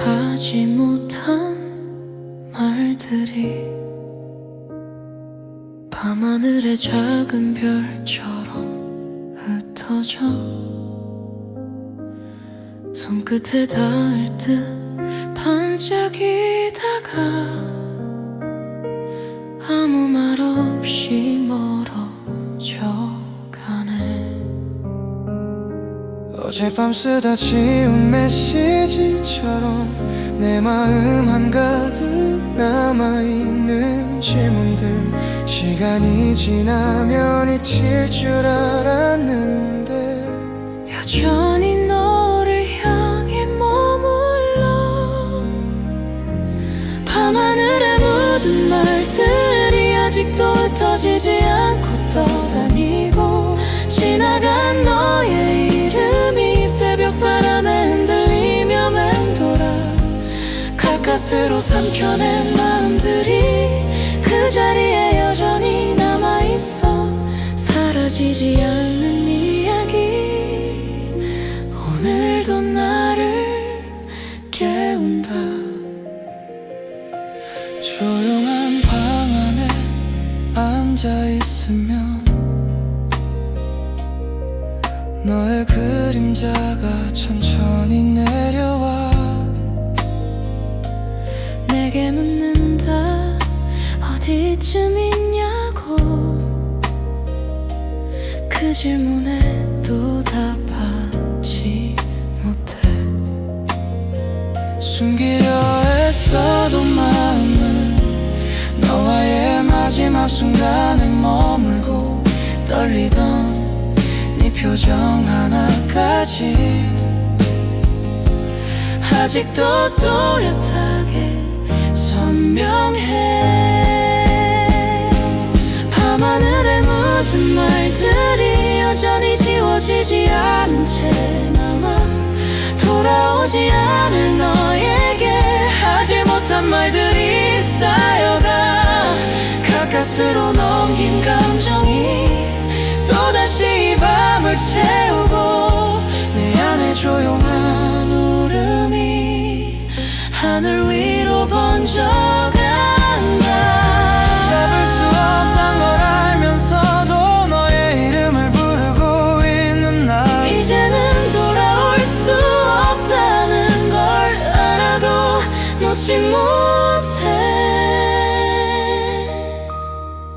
하지 못한 말들이 밤하늘의 작은 별처럼 흩어져 손끝에 닿을 듯 반짝이다가 아무 말 없이 멀어져 가네. 어젯밤 쓰다 지운 메시지처럼 내 마음 한가득 남아있는 질문들, 시간이 지나면 잊힐 줄 알았는데 여전히 너를 향해 머물러 밤하늘에 묻은 말들이 아직도 흩어지지 않고 떠다니고 지나간 너의 이름이 새벽 바람에 흔들리며 맴돌아 가까스로 삼켜낸 마음들이 그 자리에 여전히 남아있어. 사라지지 않는 이야기 오늘도 나를 깨운다. 조용한 방 안에 앉아있으면 너의 그림자가 천천히 내려와 내게 묻는다. 어디쯤 있냐고. 그 질문에 또 답하지 못해. 숨기려 했어도 마음은 너와의 마지막 순간에 머물고 떨리던 네 표정 하나까지 아직도 또렷하게 선명해. 밤하늘에 묻은 말들이 여전히 지워지지 않은 채 남아 돌아오지 않을 너에게 하지 못한 말들이 쌓여가 가까스로 넘긴 감정이 또다시 이 밤을 채우고 내 안에 조용한 울음이 하늘 위로 번져간다. 잡을 수 없단 걸 알면서도 너의 이름을 부르고 있는 날, 이제는 돌아올 수 없다는 걸 알아도 놓지 못해.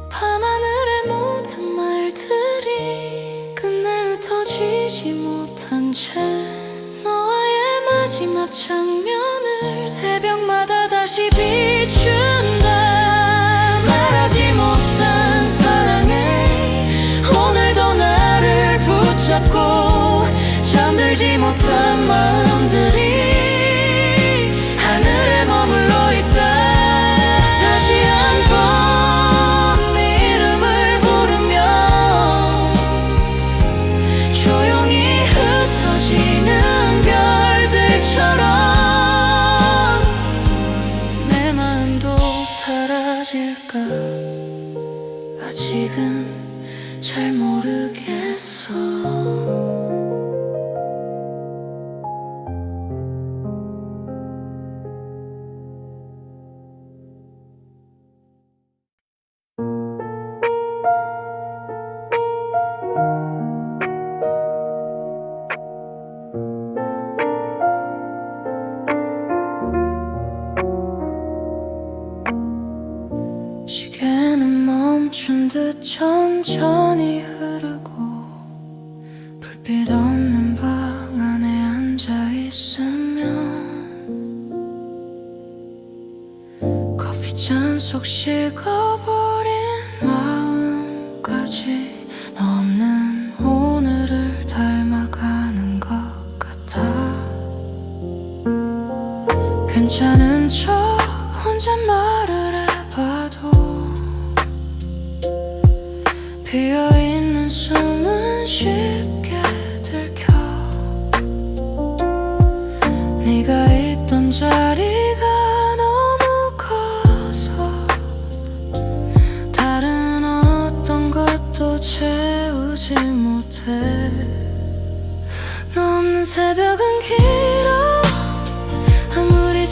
밤하늘에 묻은 말들이 끝내 흩어지지 못한 채 너와의 마지막 장면을 새벽마다 다시 비춘다. 말하지 못한 사랑에 오늘도 나를 붙잡고 잠들지 못한 마음들이 하늘에 머물러 있다. 다시 한번 네 이름을 부르며 조용히 흩어지는 별들처럼 내 마음도 사라질까. 아직은 잘 모르겠어. 시계는 멈춘 듯 천천히 흐르고 불빛 없는 방 안에 앉아있으면 커피잔 속 식어버린 마음까지 너 없는 오늘을 닮아가는 것 같아. 괜찮은 척 혼잣말을 해봐도 비어있는 숨은 쉽게 들켜. 네가 있던 자리가 너무 커서 다른 어떤 것도 채우지 못해. 너 없는 새벽은 길어. 아무리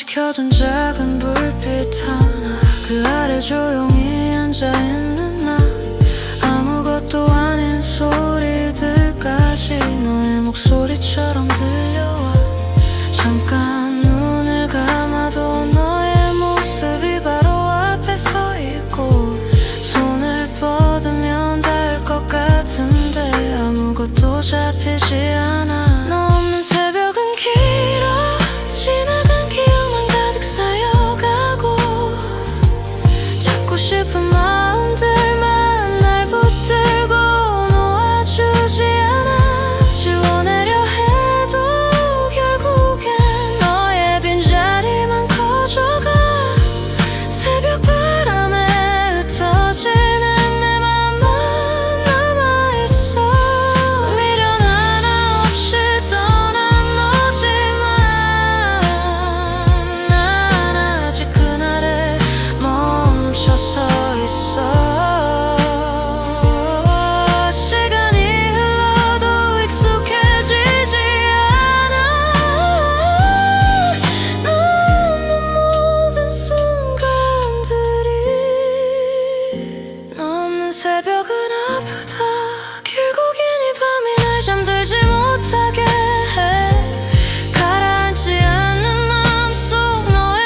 켜둔 작은 불빛 하나, 그 아래 조용히 앉아있는 나. 아무것도 아닌 소리들까지 너의 목소리처럼 들려와. 잠깐 눈을 감아도 너의 모습이 바로 앞에 서 있고, 손을 뻗으면 닿을 것 같은데 아무것도 잡히지 않아. 너 없는 새벽은 길어, 지나간 기억만 가득 쌓여가고, 찾고 싶은 마음들만 날 붙들고 놓아주지 않아. 지워내려 해도 결국엔 너의 빈자리만 커져가. 새벽 바람에 흩어지는 내 맘만 남아있어. 미련 하나 없이 떠난 너지만 난 아직 그날에 멈춰 서 있어. 시간이 흘러도 익숙해지지 않아. 너 없는 모든 순간들이. 너 없는 새벽은 아프다. 길고 긴 이 밤이 날 잠들지 못하게 해. 가라앉지 않는 마음속 너의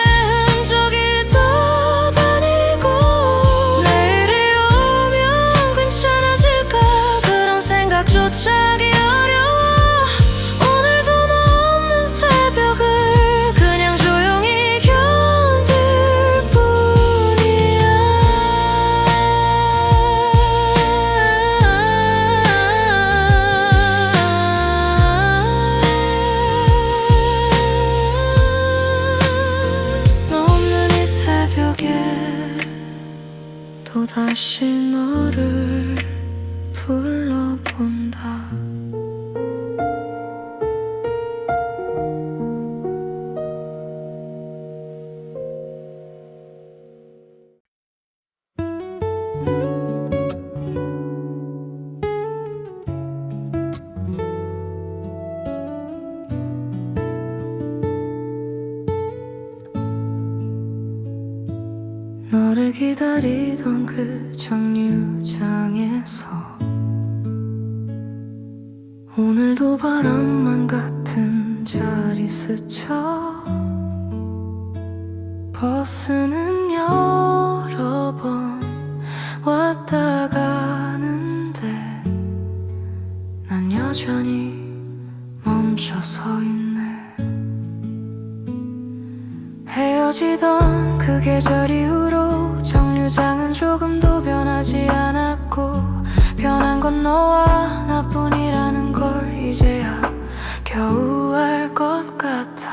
흔적이 떠다니고, 내일이 오면 괜찮아질까 그런 생각조차 하기 어려워. 오늘도 너 없는 새벽을 그냥 조용히 견딜 뿐이야. 너 없는 이 새벽에 또다시 너를 불러본다. 너를 기다리던 그 정류장에서 오늘도 바람만 같은 자리 스쳐. 버스는 여러 번 왔다 가는데 난 여전히 멈춰 서 있네. 헤어지던 그 계절 이후로 정류장은 조금도 변하지 않았고, 변한 건 너와 나뿐이라는 걸 이제야 겨우 알 것 같아.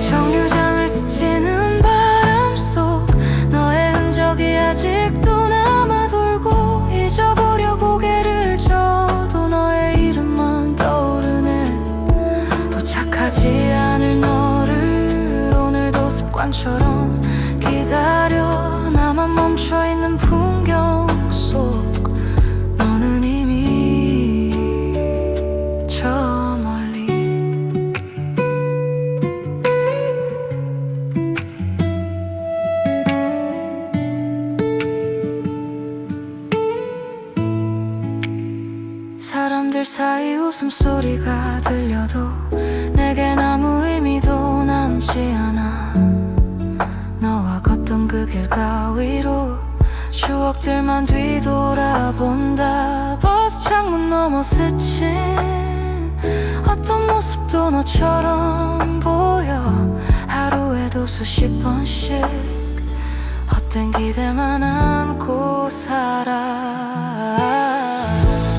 정류장을 스치는 바람 속 너의 흔적이 아직도 남아 돌고, 잊어보려 고개를 져도 너의 이름만 떠오르네. 도착하지 않을 너를 오늘도 습관처럼 기다려. 나만 멈춰있는 풍경 속 너는 이미 저 멀리. 사람들 사이 웃음소리가 들려도 내겐 아무 의미도 남지 않아. 너와 걷던 그 길 가위로 추억들만 뒤돌아본다. 버스 창문 너머 스친 어떤 모습도 너처럼 보여. 하루에도 수십 번씩 헛된 기대만 안고 살아.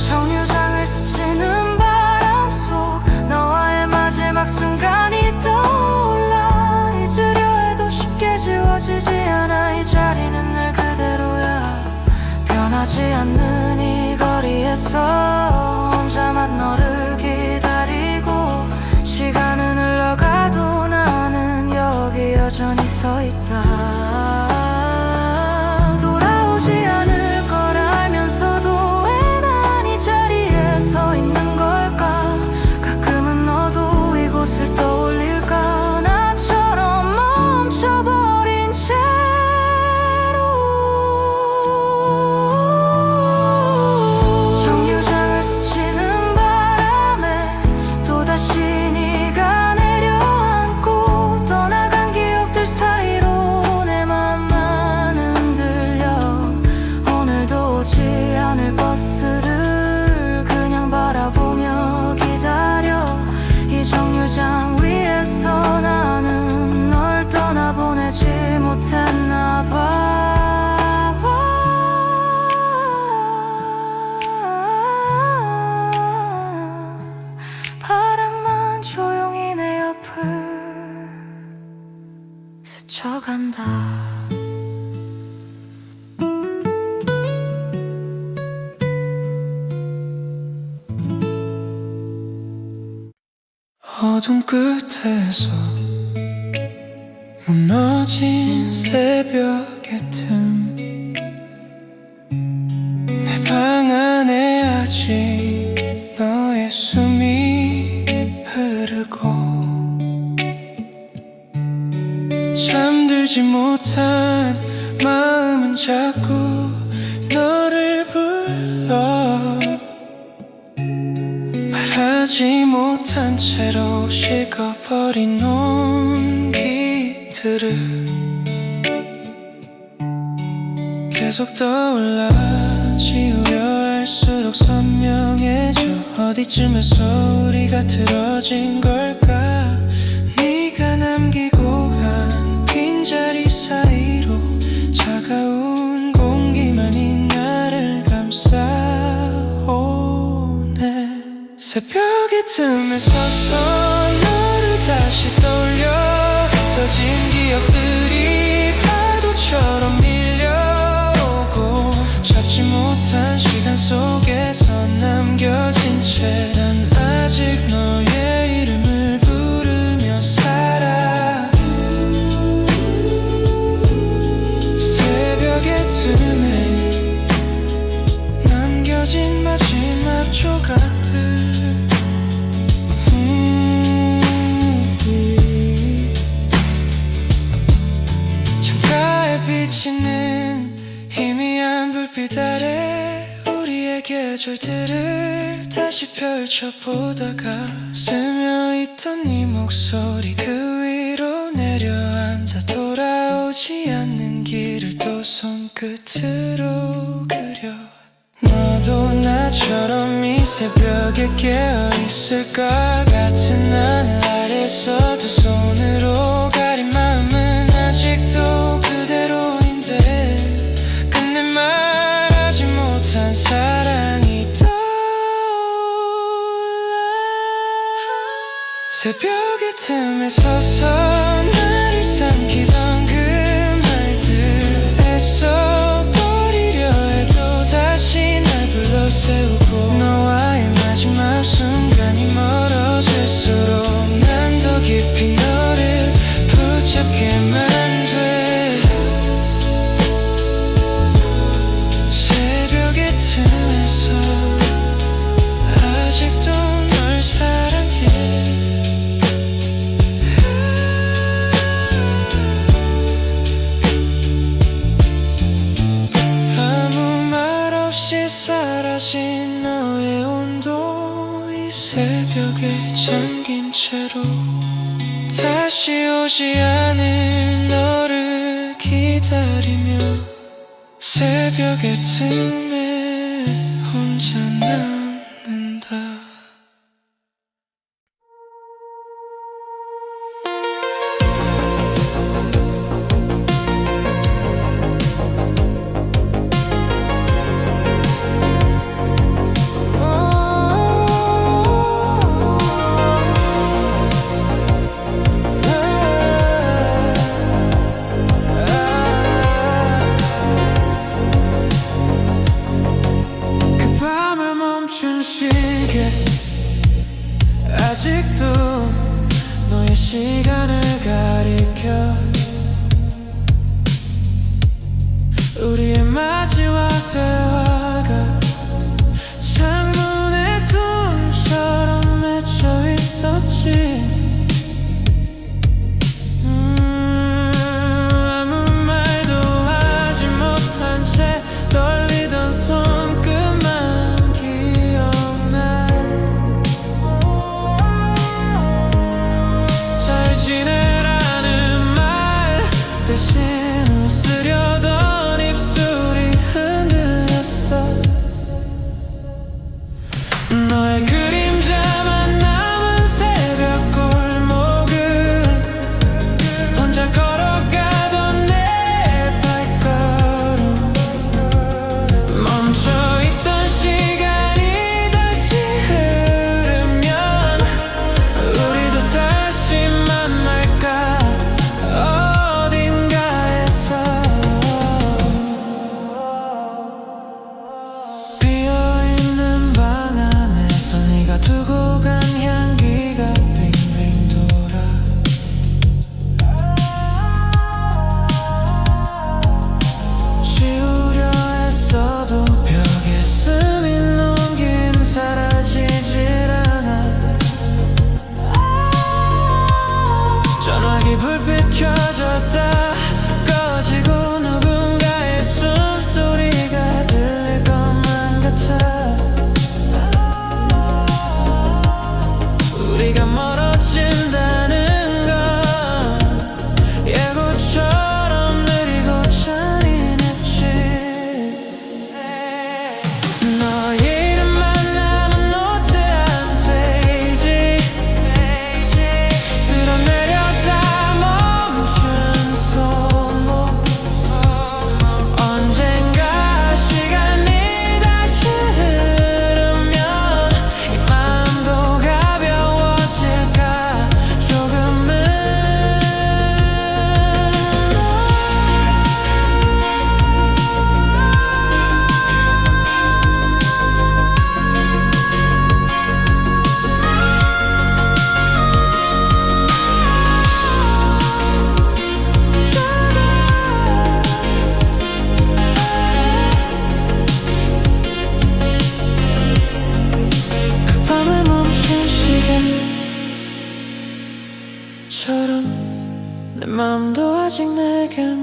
정류장을 스치는 바람 속 너와의 마지막 순간이 떠올라. 잊으려 해도 쉽게 지워지지 않아. 이 자리는 늘 그대로야. 변하지 않는 이 거리에서 혼자만 너를 기다리고, 시간은 흘러가도 나는 여기 여전히 서 있다. 돌아오지 않을 걸 알면서도 왜 난 이 자리에 서 있는 걸까. 가끔은 너도 이곳을 떠올릴까. 나도 오지 않을 버스를 그냥 바라보며 기다려. 이 정류장 위에서 나는 널 떠나보내지 못했나 봐. 바람만 조용히 내 옆을 스쳐간다. 어둠 끝에서 무너진 새벽의 틈, 내 방 안에 아직 너의 숨이 흐르고 잠들지 못한 마음은 자꾸 너를 불러. 말하지 못한 채로 식어버린 온기들을 계속 떠올라. 지우려 할수록 선명해져. 어디쯤에서 우리가 틀어진 걸까? 네가 남기고 간 빈자리 사이로 차가운 공기만이 나를 감싸오네. 새벽의 틈에 서서 너를 다시 떠올려. 흩어진 기억들이 파도처럼 밀려오고 잡지 못한 시간 속에서 남겨진 채 난 아직 너의 이름을 부르며 살아. 새벽의 틈에 남겨진 마지막 조각들. 창가에 비치는 희미한 불빛 아래 우리의 계절들을 다시 펼쳐보다가 스며있던 네 목소리 그 위로 내려앉아. 돌아오지 않는 길을 또 손끝으로 그려. 너도 나처럼 이 새벽에 깨어있을 것 같은 하늘 아래서 두 손으로 가린 마음은 아직도 그대로인데 끝내 말하지 못한 사랑이 떠올라. 새벽의 틈에 서서 나를 삼키던 그 말들 애써 버리려 해도 다시 날 불러세우고 너와의 마지막 순간이 멀어질수록 난 더 깊이 너를 붙잡게만 돼. 새벽의 틈에서 아직도 널 사랑해. 아무 말 없이 사라진 너의 온도. 이 새벽에 잠긴 채로 다시 오지 않을 너를 기다리며 새벽의 틈에 혼자 남는다. 아직도 너의 시간을 가리켜. 우리의 마지막 대화가 창문에 숨처럼 맺혀 있었지. 아무 말도 하지 못한 채 떨리던 손끝만 기억나. 잘 지내라는 말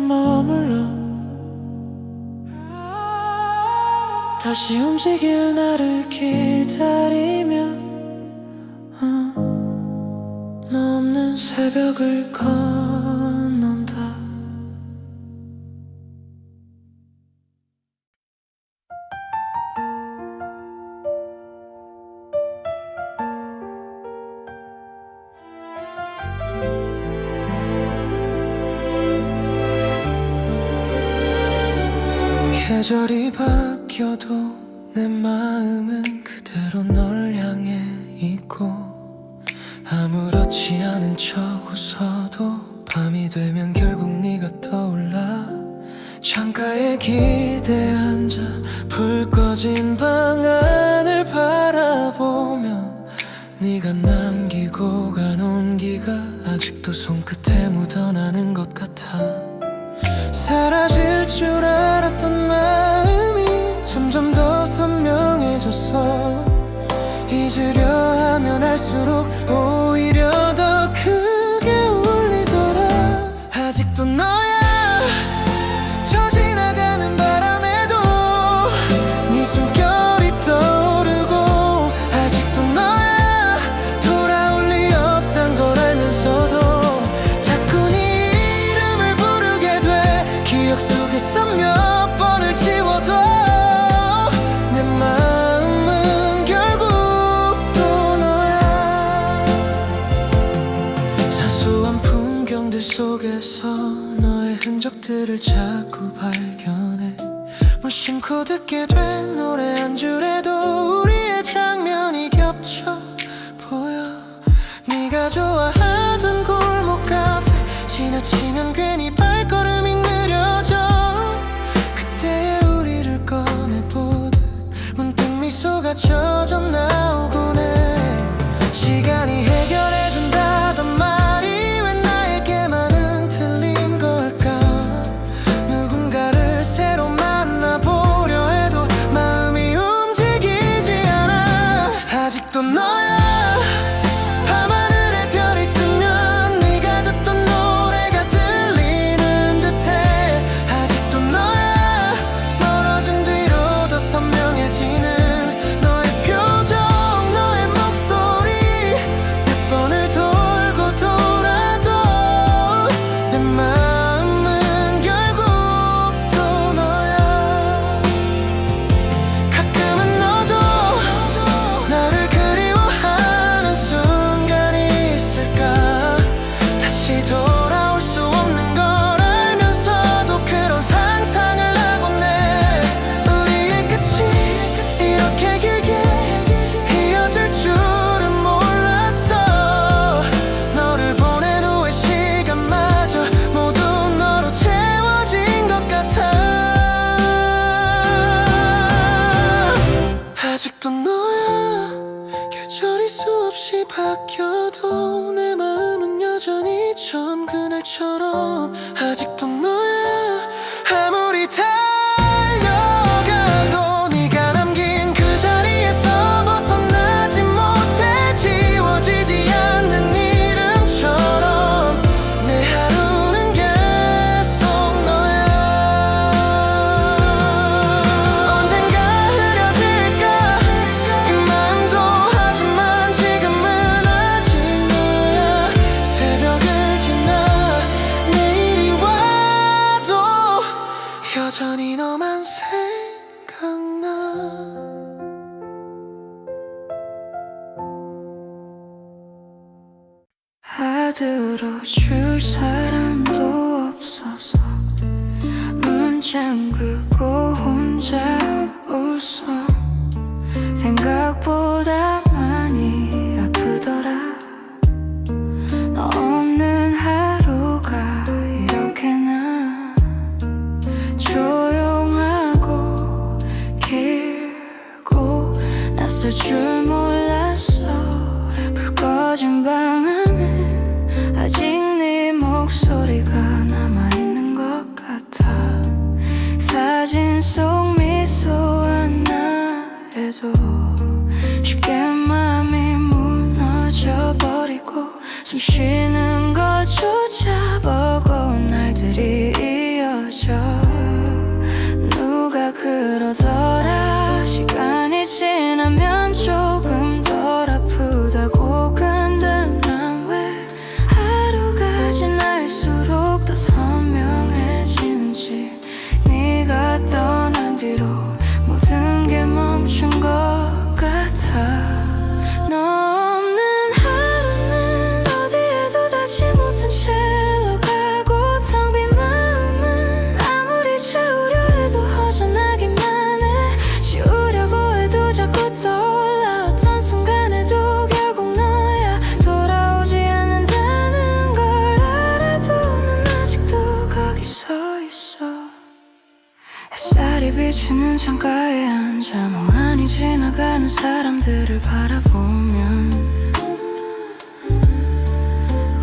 머물러 다시 움직일 나를 기다리며 너 없는 새벽을 건넌다. 계절이 바뀌어도 내 마음은 그대로 널 향해 있고 아무렇지 않은 척 웃어도 밤이 되면 결국 네가 떠올라. 창가에 기대 앉아 불 꺼진 방 안을 바라보며 네가 남기고 간 온기가 아직도 손끝에 묻어나는 것 같아. 사라질 줄 알았던 마음이 점점 더 선명해졌어. 잊으려 하면 할수록 오히려 더 크게 울리더라. 아직도 너야. 스쳐 지나가는 바람에도 네 숨결이 떠오르고 아직도 너야. 돌아올 리 없단 걸 알면서도 자꾸 네 이름을 부르게 돼. 기억 속에서 몇 번을 지워도 내 마음은 결국 또 너야. 사소한 풍경들 속에서 너의 흔적들을 자꾸 발견해. 무심코 듣게 된 노래 한 줄에도 우리의 장면이 겹쳐 보여. 네가 좋아하던 골목 카페 지나치면 괜히 발걸음이 느려져. 그때의 우리를 꺼내보듯 문득 미소가 젖어 나오곤 해. 시간이 해결해준다던 말이 왜 나에게만은 틀린 걸까. 누군가를 새로 만나보려 해도 마음이 움직이지 않아. 아직도 너야. 밤하늘에 별이 뜨면 네가 듣던 노래가 들리는 듯해. 아직도 너야. 멀어진 뒤로 더 선명해지는 너의 표정 너의 목소리. 몇 번을 돌고 돌아도 내 마음은 결국 또 너야. 가끔은 너도 나를 그리워하는 순간이 있을까. 다시 돌아올 수 없는 걸 알면서도 그런 상상을 하곤 해. 우리의 끝이 이렇게 길게 이어질 줄은 몰랐어. 너를 보낸 후의 시간마저 모두 너로 채워진 것 같아. 아직도 너야. 계절이 수없이 바뀌어도 내 마음은 여전히 처음 그날처럼. 아직도 너야. 아무리 달려가도 네가 남긴 그 자리에서 벗어나지 못해. 지워지지 않는 이름처럼 내 하루는 계속 너야. 언젠가 흐려질까 이 마음도. 하지만 지금은 아직 너야. 새벽을 지나 내일이 와도 여전히 너만 생각나. 들어줄 사람도 없어서 문 잠그고 혼자 웃어. 생각보다 많이 아프더라. 너 없는 하루가 이렇게나 조용하고 길고 낯설 줄 몰랐어. 불 꺼진 방 안에 아직 네 목소리가 남아있는 것 같아. 사진 속 미소 하나에도 쉽게 맘이 무너져버리고 숨 쉬는 것조차 버거운 날들이 지나가는 사람들을 바라보면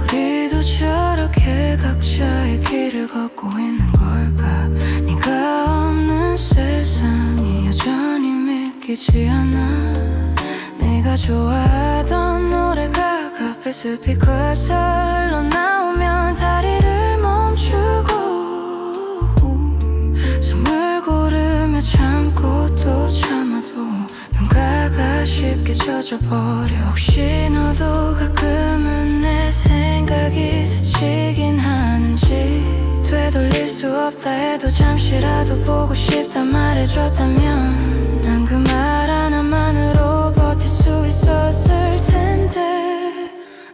우리도 저렇게 각자의 길을 걷고 있는 걸까. 네가 없는 세상이 여전히 믿기지 않아. 네가 좋아하던 노래가 카페 스피커에서 흘러나오면 다리를 멈추고 숨을 고르며 참고 또 참아도 눈가가 쉽게 젖어버려. 혹시 너도 가끔은 내 생각이 스치긴 하는지. 되돌릴 수 없다 해도 잠시라도 보고 싶다 말해줬다면 난 그 말 하나만으로 버틸 수 있었을 텐데.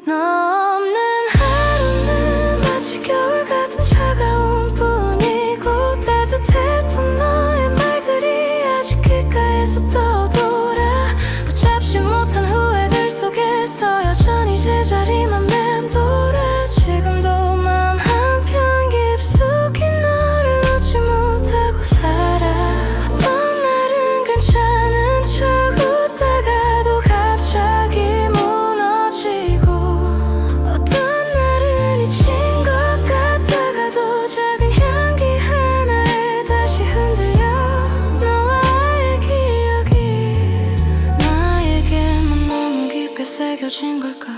너 없는 하루는 마치 겨울 같은 차가운 뿐이고 따뜻했던 너의 말들이 아직 귓가에서 떠돌아. 붙잡지 못한 후회들 속에서 여전히 제자리만 맴돌아. 지금도 마음 한편 깊숙이 너를 놓지 못하고 살아. 어떤 날은 괜찮은 척 웃다가도 갑자기 무너지고, 어떤 날은 잊힌 것 같다가도 작은 향기 하나에 다시 흔들려. 너와의 기억이 나에게만 너무 깊게 새겨진 걸까.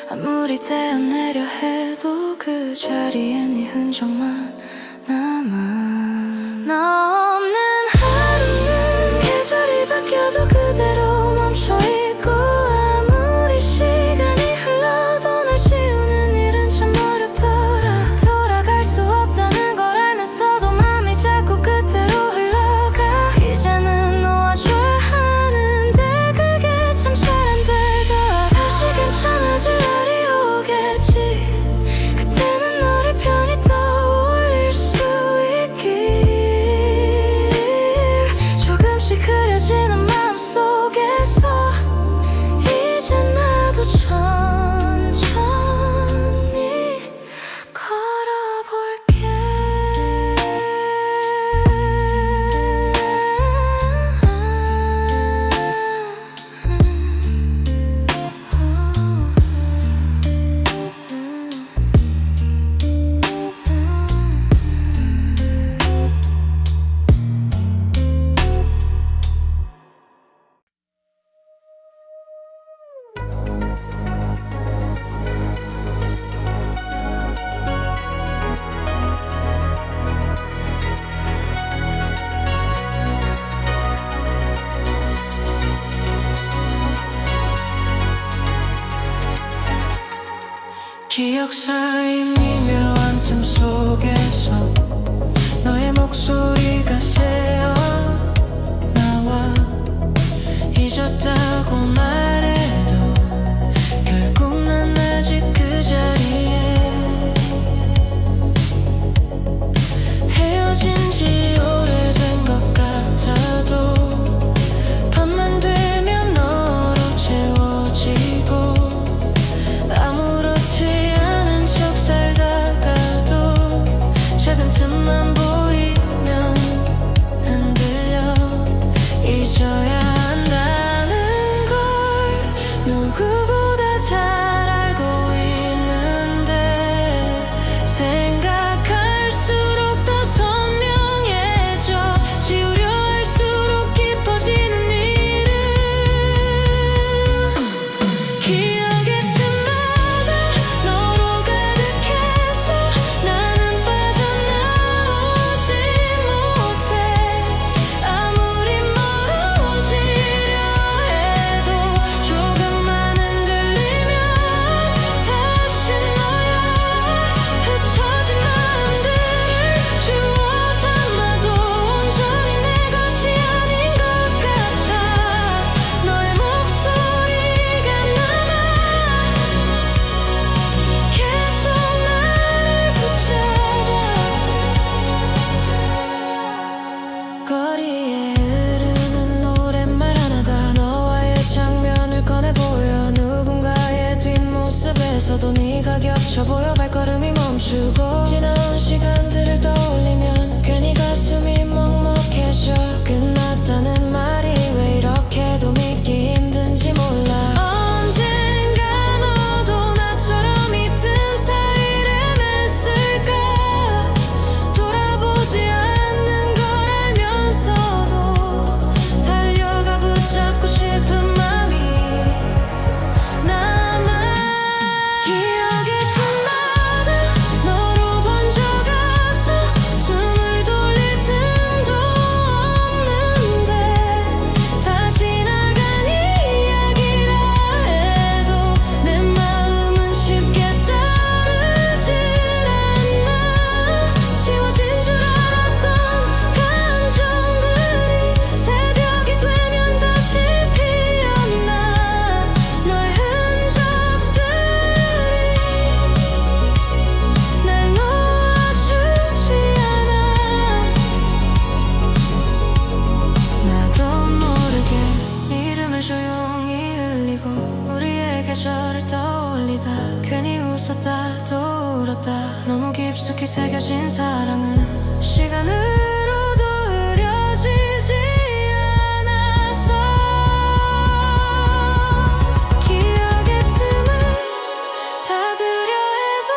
아무리 떼어내려 해도 그 자리에 네 흔적만 남아. 너 없는 하루는 계절이 바뀌어도 그대로 멈춰있고, 아무리 시간이 흘러도 널 지우는 일은 참 어렵더라. 돌아갈 수 없다는 걸 알면서도 마음이 자꾸 그때로 흘러가. 이제는 놓아줘야 하는데 그게 참 잘 안 되더라. 다시 괜찮아질 날이 오겠지. 그때는 너를 편히 떠올릴 수 있길. 조금씩 흐려지는 마음속에서 이제 나도 천천히 걸어볼게. 기억 쌓인 미묘한 틈 속에서 너의 목소리가 새어 나와. 잊었다고 말해도 결국 난 아직 그 자리에. 헤어진 지 오래된 것 같아도 밤만 되면 너로 채워지고, 아무렇지 않은 척 살다가도 작은 틈만 보이면 흔들려. 잊어야 한다는 걸 누구보다 잘 알고 있는데, 생각할수록 더 선명해져. 지우려 할수록 깊어지는 일은 기억의 틈마다 너로 가득해서 나는 빠져나오지 못해. 아무리 멀어지려 해도 조금만 흔들리면 다시 너야. 흩어진 마음들을 주워 담아도 온전히 내 것이 아닌 것 같아. 너의 목소리가 남아 계속 나를 붙잡아. 거리에 흐르는 노랫말 하나가 너와의 장면을 꺼내 보여. 누군가의 뒷모습에서도 네가 겹쳐 보여. 발걸음이 멈추고 지나온 시간들을 떠올리면 괜히 가슴이 먹먹해져. 끝났다는 말이 왜 이렇게 웃었다 또 울었다 너무 깊숙이 새겨진 사랑은 시간으로도 흐려지지 않아서 기억의 틈을 닫으려 해도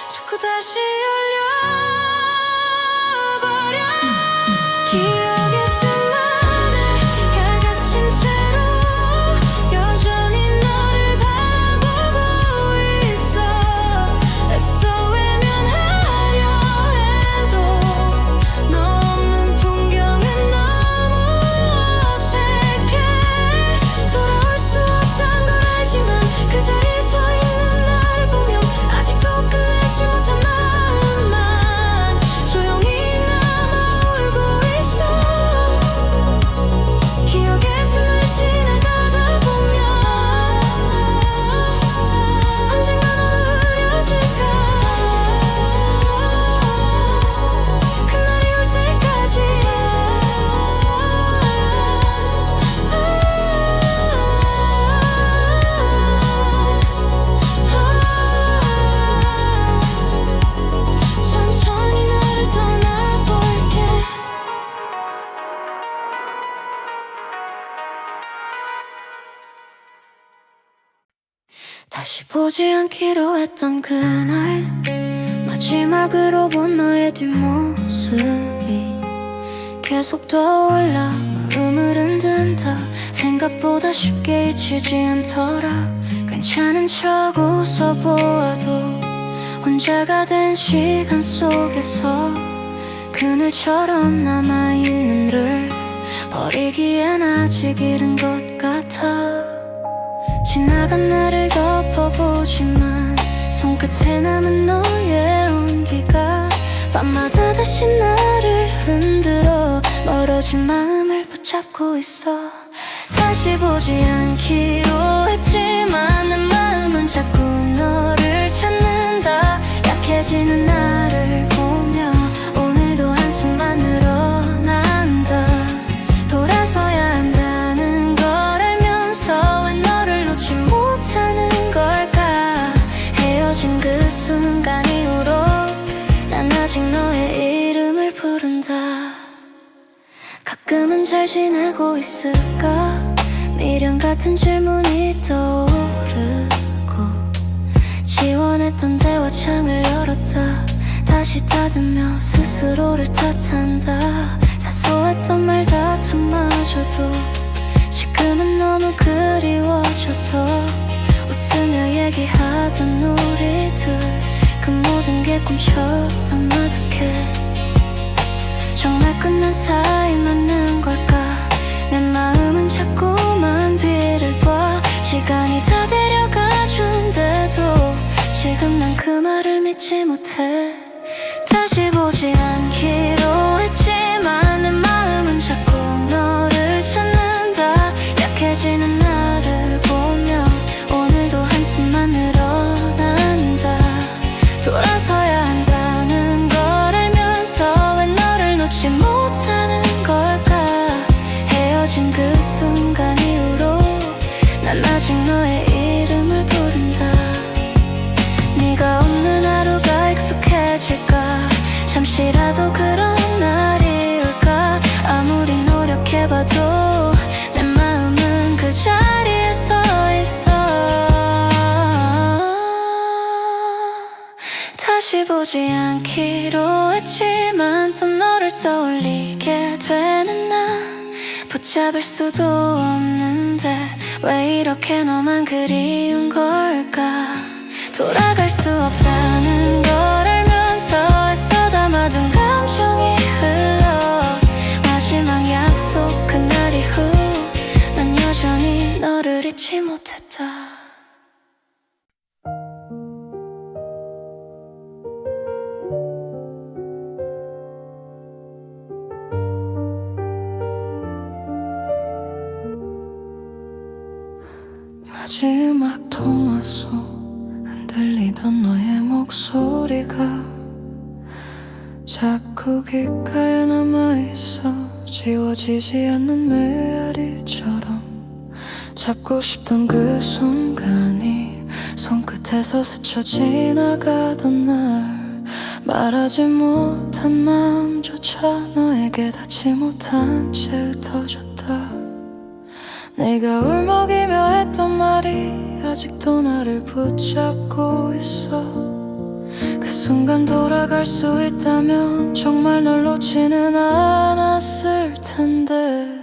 자꾸 다시 열려버려 기억의 틈만을 가갇힌 채로 여전히 너를 바라보고 있어 애써 외면하려 해도 너 없는 풍경은 너무 어색해 돌아올 수 없단 걸 알지만 그 자리에 서 있는 나를 보면 아직도 끝내지 못한 마음만 조용히 남아 울고 있어 기억의 틈을 지나가다 보면 언젠가 너도 흐려질까 그날이 올 때까지 천천히 나를 떠나볼게 다시 보지 않기로 했던 그날 마지막으로 본 너의 뒷모습이 계속 떠올라 마음을 흔든다 생각보다 쉽게 잊히지 않더라 괜찮은 척 웃어보아도 혼자가 된 시간 속에서 그늘처럼 남아있는 늘 버리기엔 아직 이른 것 같아 지나간 나를 덮어보지만 손끝에 남은 너의 온기가 밤마다 다시 나를 흔들어 멀어진 마음을 붙잡고 있어 다시 보지 않기로 했지만 내 마음은 자꾸 너를 찾는다 약해지는 나를 보며 오늘도 한숨만 늘어난다 돌아서야 한다는 걸 알면서 왜 너를 놓지 못하는 걸까 헤어진 그 순간 이후로 난 아직 너의 이름을 부른다 가끔은 잘 지내고 있을까 미련 같은 질문이 떠오르고 지원했던 대화창을 열었다 다시 닫으며 스스로를 탓한다 사소했던 말다툼마저도 지금은 너무 그리워져서 웃으며 얘기하던 우리들 그 모든 게 꿈처럼 아득해 정말 끝난 사이 맞는 걸까 내 마음은 자꾸만 뒤를 봐 시간이 다 데려가 준데도 지금 난 그 말을 믿지 못해 다시 보지 않기로 했지만 내 마음은 자꾸 너를 찾는다 약해지는 나를 보며 오늘도 한숨만 늘어난다 돌아서야 한다는 걸 알면서 왜 너를 놓지 못하는 걸까 헤어진 그 순간 이후로 난 아직 너의 이름을 부른다 네가 없는 하루가 익숙해질까 잠시라도 그런 날이 올까 아무리 노력해봐도 내 마음은 그 자리에 서 있어 다시 보지 않기로 했지만 또 너를 떠올리게 되는 나 붙잡을 수도 없는데 왜 이렇게 너만 그리운 걸까 돌아갈 수 없다는 걸 알면서 애써 담아둔 감정이 흘러 마지막 약속 그날 이후 난 여전히 너를 잊지 못했다 마지막 통화 속 흔들리던 너의 목소리가 자꾸 귓가에 남아있어 지워지지 않는 메아리처럼 잡고 싶던 그 순간이 손끝에 곁에서 스쳐 지나가던 날 말하지 못한 마음조차 너에게 닿지 못한 채 흩어졌다. 네가 울먹이며 했던 말이 아직도 나를 붙잡고 있어. 그 순간 돌아갈 수 있다면 정말 널 놓지는 않았을 텐데.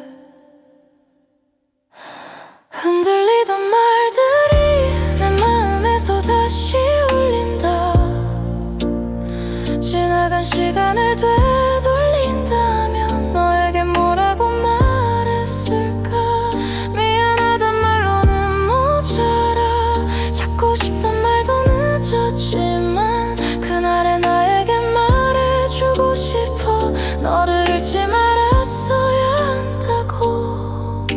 흔들리던 말들이 내 마음에서 다시 울린다. 지나간 시간을 되돌린다면 너에게 뭐라고 말했을까. 미안하단 말로는 모자라. 찾고 싶단 말도 늦었지만 그날의 나에게 말해주고 싶어. 너를 잃지 말았어야 한다고.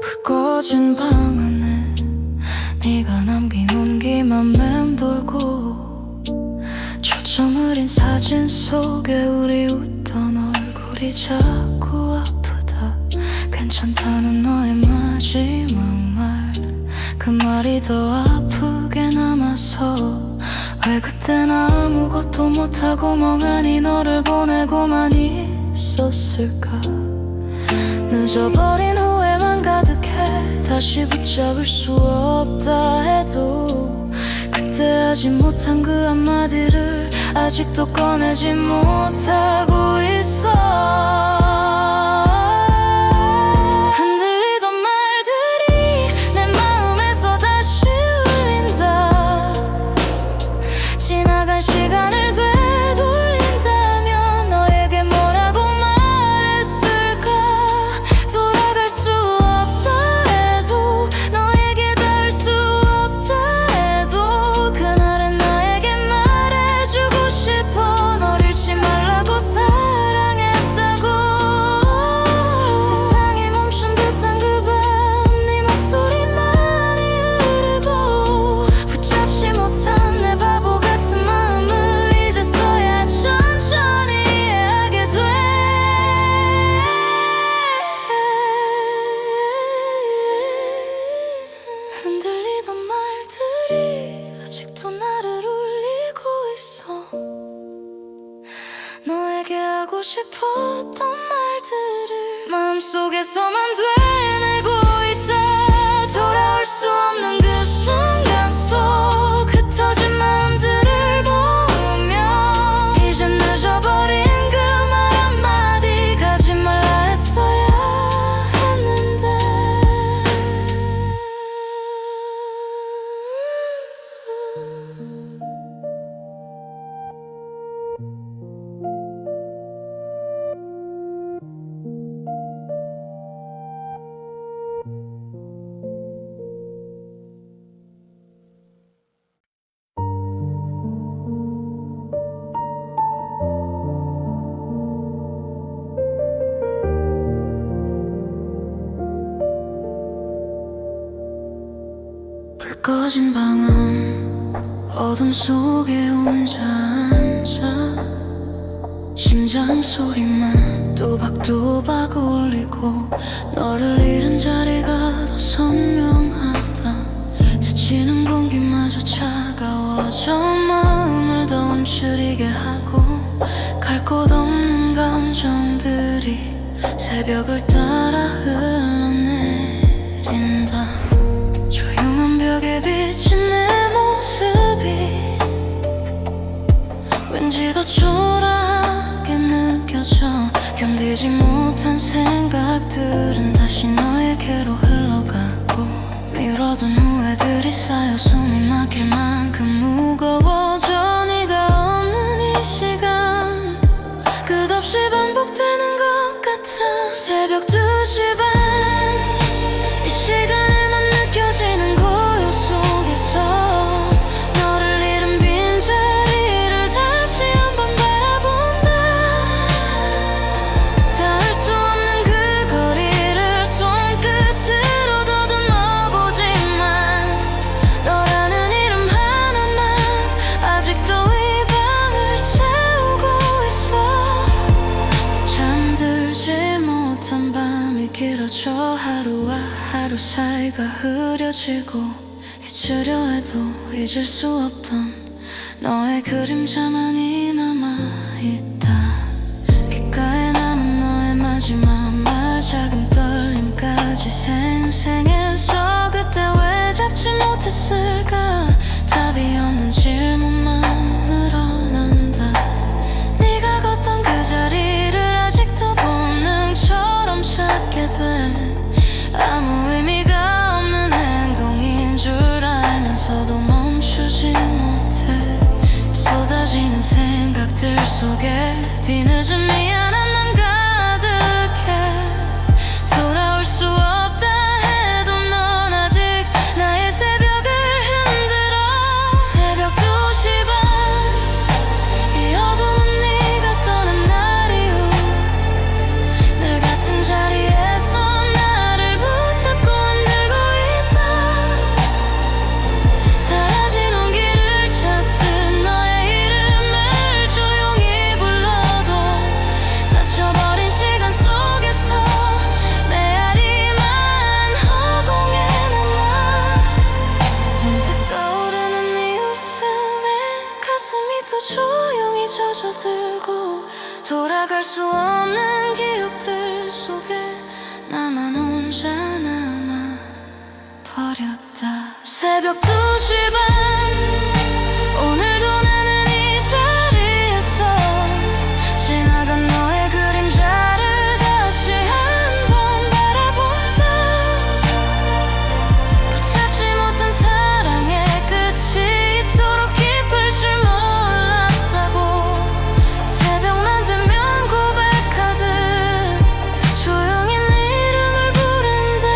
불 꺼진 방 안에 네가 남긴 온기만 맴돌고 초점 흐린 사진 속에 우리 웃던 얼굴이 자꾸 아프다. 괜찮다는 너의 마지막 말, 그 말이 더 아프게 남아서 왜 그땐 아무것도 못하고 멍하니 너를 보내고만 있었을까. 늦어버린 후회만 가득해 다시 붙잡을 수 없다 해도 그때 하지 못한 그 한마디를 아직도 꺼내지 못하고 있어. 흔들리던 말들이 내 마음에서 다시 울린다. 지나간 시간을 되돌린다면 너에게 뭐라고 말했을까. 돌아갈 수 없다 해도 너에게 닿을 수 없다 해도 그날은 나에게 말해주고 싶어. 널 잃지 말라고 사랑했다고. 세상이 멈춘 듯한 그 밤 네 목소리만이 흐르고 붙잡지 못한 내 바보 같은 마음을 이제서야 천천히 이해하게 돼. 흔들리던 말들이 아직도 나를 울리고 있어. 너에게 하고 싶었던 말들을 마음속에서만 되뇌고 있다. 돌아올 수 없는 그 순간 속 흩어진 마음들을 모으며 이젠 늦어버린 그 말 한마디 가지 말라 했어야 했는데. 불 꺼진 방 안 어둠 속에 혼자 앉아 심장 소리만 또박또박 울리고 너를 잃은 자리가 더 선명하다. 스치는 공기마저 차가워져 마음을 더 움츠리게 하고 갈 곳 없는 감정들이 새벽을 따라 흘러내린다. 조용한 벽에 비친 내 모습이 왠지 더 초라하게 느껴져. 견디지 못한 생각들은 다시 너에게로 흘러가고 미뤄둔 후회들이 쌓여 숨이 막힐 만큼 무거워져. 네가 없는 이 시간 끝없이 반복되는 것 같아. 새벽 2시 반 이 시간에만 느껴지는 고요 속에서 너를 잃은 빈자리를 다시 한번 바라본다. 닿을 수 없는 그 거리를 손끝으로 더듬어 보지만 너라는 이름 하나만 아직도 이 방을 채우고 있어. 잠들지 못한 밤이 점점 길어져 하루와 하루 사이가 흐려지고 잊으려 해도 잊을 수 없던 너의 그림자만이 남아있다. 귓가에 남은 너의 마지막 말 작은 떨림까지 생생해서 그때 왜 잡지 못했을까. 답이 없는 질문만 늘어난다. 네가 걷던 그 자리를 아직도 본능처럼 찾게 돼. 아무 의미가 없는 행동인 줄 알면서도 멈추지 못해. 쏟아지는 생각들 속에 뒤늦은 미안함만 가득해. 돌아올 수 없다 해도 넌 아직 나의 새벽을 흔들어. 새벽 2시 반 이 어둠은 네가 떠난 날 이후 늘 같은 자리에서 나를 붙잡고 흔들고 있다. 사라진 온기를 찾듯 너의 이름을 조용히 불러도 닫혀버린 시간 속에서 메아리만 허공에 남아. 문득 떠오르는 네 웃음에 가슴이 또 조용히 젖어들고 돌아갈 수 없는 기억들 속에 나만 혼자 남아 버렸다. 새벽 2시 반 오늘도 나는 이 자리에서 지나간 너의 그림자를 다시 한번 바라본다. 붙잡지 못한 사랑의 끝이 이토록 깊을 줄 몰랐다고. 새벽만 되면 고백하듯 조용히 네 이름을 부른다.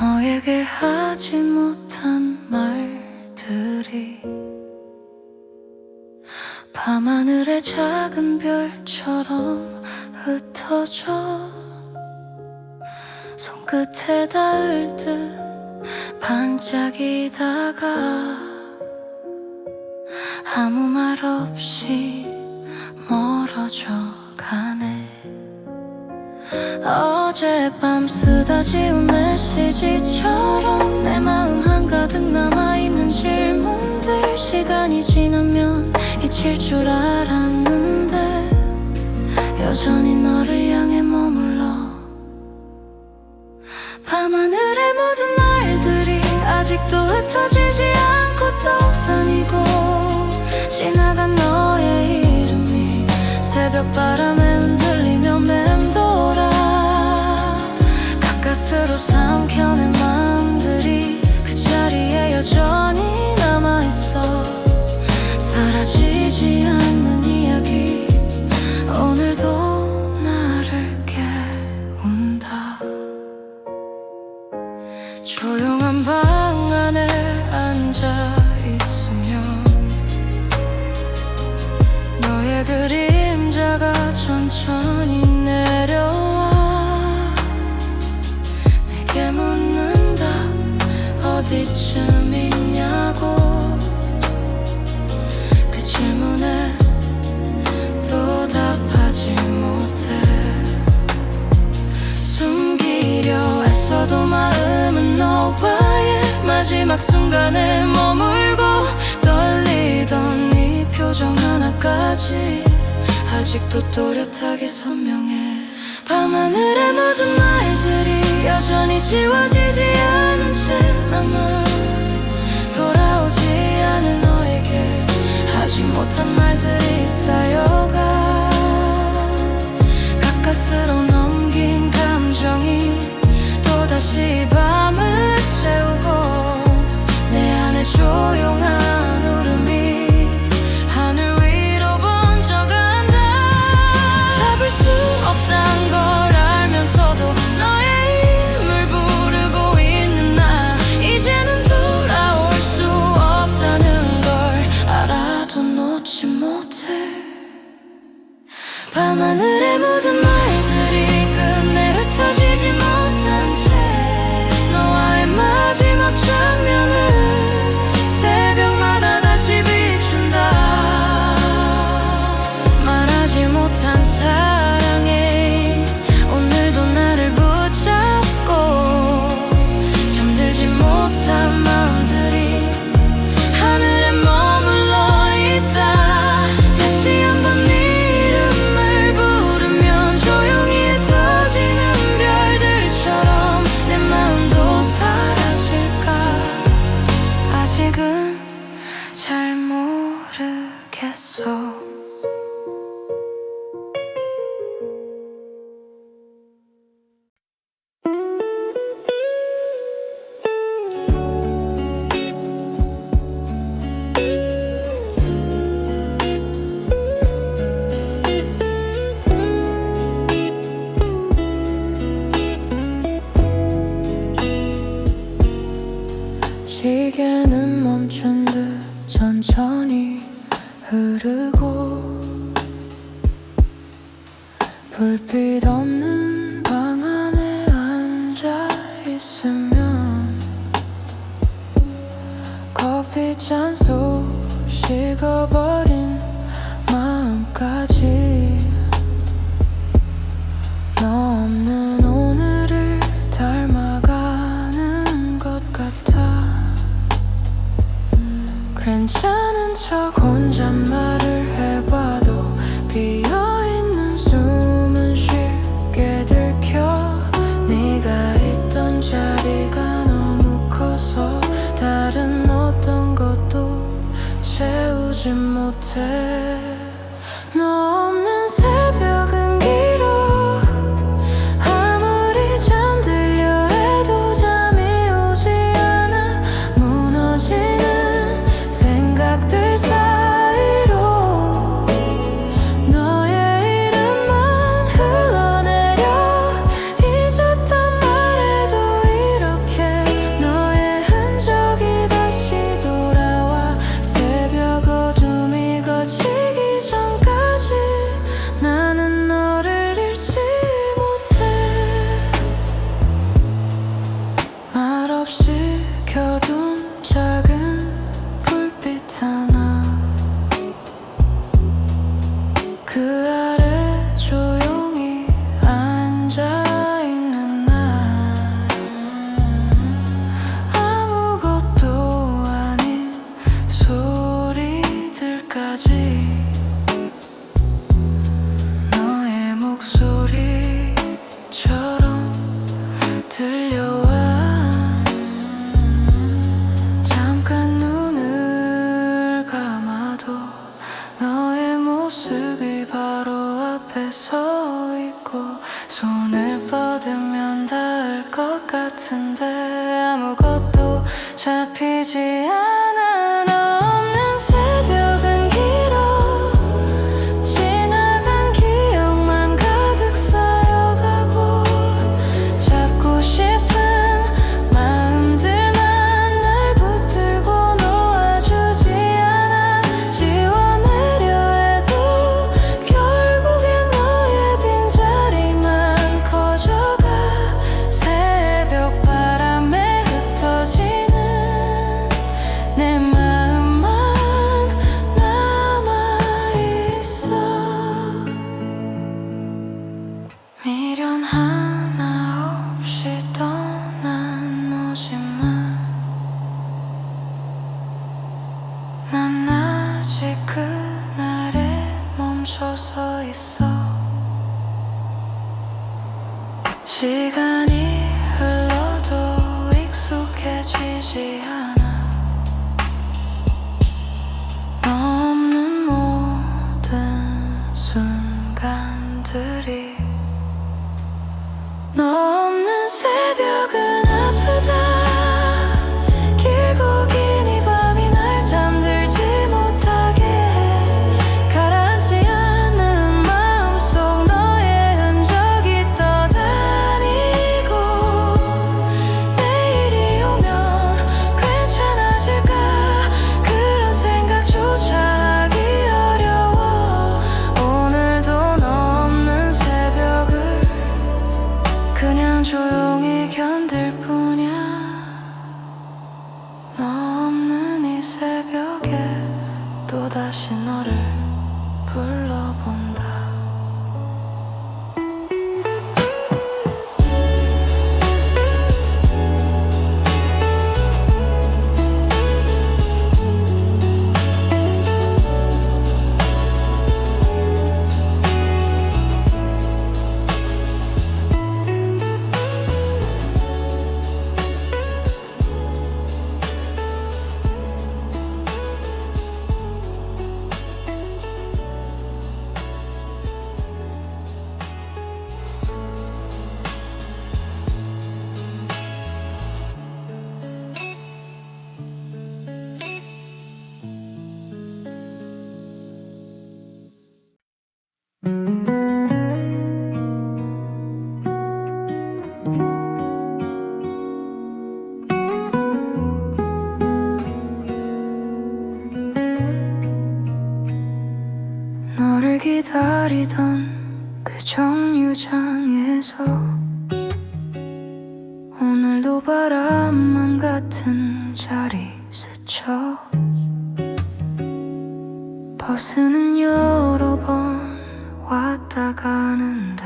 너에게 하지 못한 말들이 밤하늘의 작은 별처럼 흩어져 손끝에 닿을 듯 반짝이다가 아무 말 없이 멀어져 가네. 어젯밤 쓰다 지운 메시지처럼 내 마음 한가득 남아있는 질문들. 시간이 지나면 잊힐 줄 알았는데 여전히 너를 향해 머물러. 밤하늘에 묻은 말들이 아직도 흩어지지 않고 떠다니고 지나간 너의 이름이 새벽 바람에 흔들리며 맴돌아. 가까스로 삼켜낸 마음들이 그 자리에 여전히 남아있어. 사라지지 않는 이야기 오늘도 나를 깨운다. 조용한 방 안에 앉아있으면 너의 그림자가 천천히 내려와. 내게 묻는다 어디쯤 있냐고. 그 질문에 또 답하지 못해. 숨기려 애써도 마음은 너와의 마지막 순간에 머물고 떨리던 네 표정 하나까지 아직도 또렷하게 선명해. 밤하늘에 묻은 말들이 여전히 지워지지 않은 채 남아. 돌아오지 않을 너에게 하지 못한 말들이 쌓여가. 가까스로 넘긴 감정이 또다시 밤을 채우고 내 안에 조용한 울음이 하늘 위로 번져간다. 잡을 수 없단 걸 알면서도 있어. 시계는 멈춘 듯 천천히 흐르고 불빛 없는 방 안에 앉아 있으면 커피잔 속 식어버린 마음까지 너 없는 오늘을 닮아가는 것 같아. 괜찮은 척 혼잣말을 해봐도 비어있는 숨은 쉽게 들켜. 네가 있던 자리가 너무 커서 다른 어떤 것도 채우지 못해. 너 없는 새벽은 길어. 아무리 잠들려 해도 잠이 오지 않아. 무너지는 생각들 사이로 너의 이름만 흘러내려. 잊었단 말해도 이렇게 너의 흔적이 다시 돌아와. 새벽 어둠이 걷히기 전까지 나는 너를 잃지 못해. 말없이 켜둔 작은 불빛 하나, 그 아래 조용히 앉아있는 나. 아무것도 아닌 소리들까지 너의 목소리처럼 들려와. 잠깐 눈을 감아도 너의 모습이 바로 앞에 서 있고, 손을 뻗으면 닿을 것 같은데 아무것도 잡히지 않아. 너 없는 새벽은 길어. 지나간 기억만 가득 쌓여가고 잡고 싶은 마음들만 날 붙들고 놓아주지 않아. 지워내려 해도 결국엔 너의 빈자리만 커져가. 새벽 바람에 흩어지는 내 마음만 남아있어. 미련 하나 없이 떠난 너지만 난 아직 그날에 멈춰서 있어. 시간이 흘러도 익숙해지지 않아. 너 없는 모든 순간들이. 너 없는 새벽은 아프다. 길고 긴 이 밤이 날 잠들지 못하게 해. 가라앉지 않는 마음속 너의 흔적이 떠다니고. 내일이 오면 괜찮아질까 그런 생각조차 하기 어려워. 오늘도 너 없는 새벽을 그냥 조용히 견딜 뿐이야. 너 없는 이 새벽에 또다시 너를 불러본다. 향해서 오늘도 바람만 같은 자리 스쳐 버스는 여러 번 왔다 가는데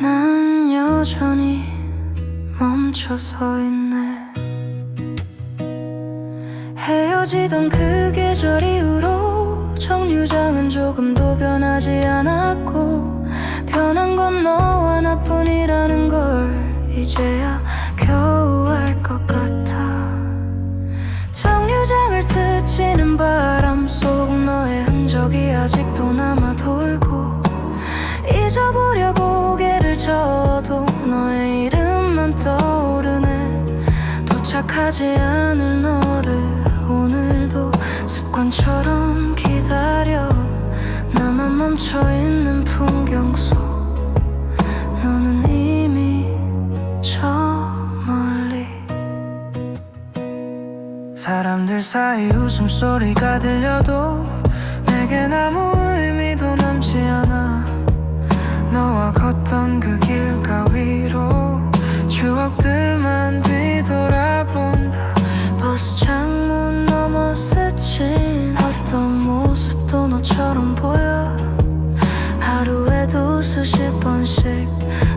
난 여전히 멈춰 서 있네. 헤어지던 그 계절 이후로 정류장은 조금도 변하지 않았고 변한 건 너와 나뿐이라는 걸 이제야 겨우 알 것 같아. 정류장을 스치는 바람 속 너의 흔적이 아직도 남아 돌고 잊어보려 고개를 져도 너의 이름만 떠오르네. 도착하지 않을 너를 오늘도 습관처럼 기다려. 나만 멈춰있는 풍경 속 너는 이미 저 멀리. 사람들 사이 웃음소리가 들려도 내겐 아무 의미도 남지 않아. 너와 걷던 그 길가위로 추억들만 뒤돌아본다. 버스 창문 너머 스친 어떤 모습도 너처럼 보여. 하루에도 수십 번씩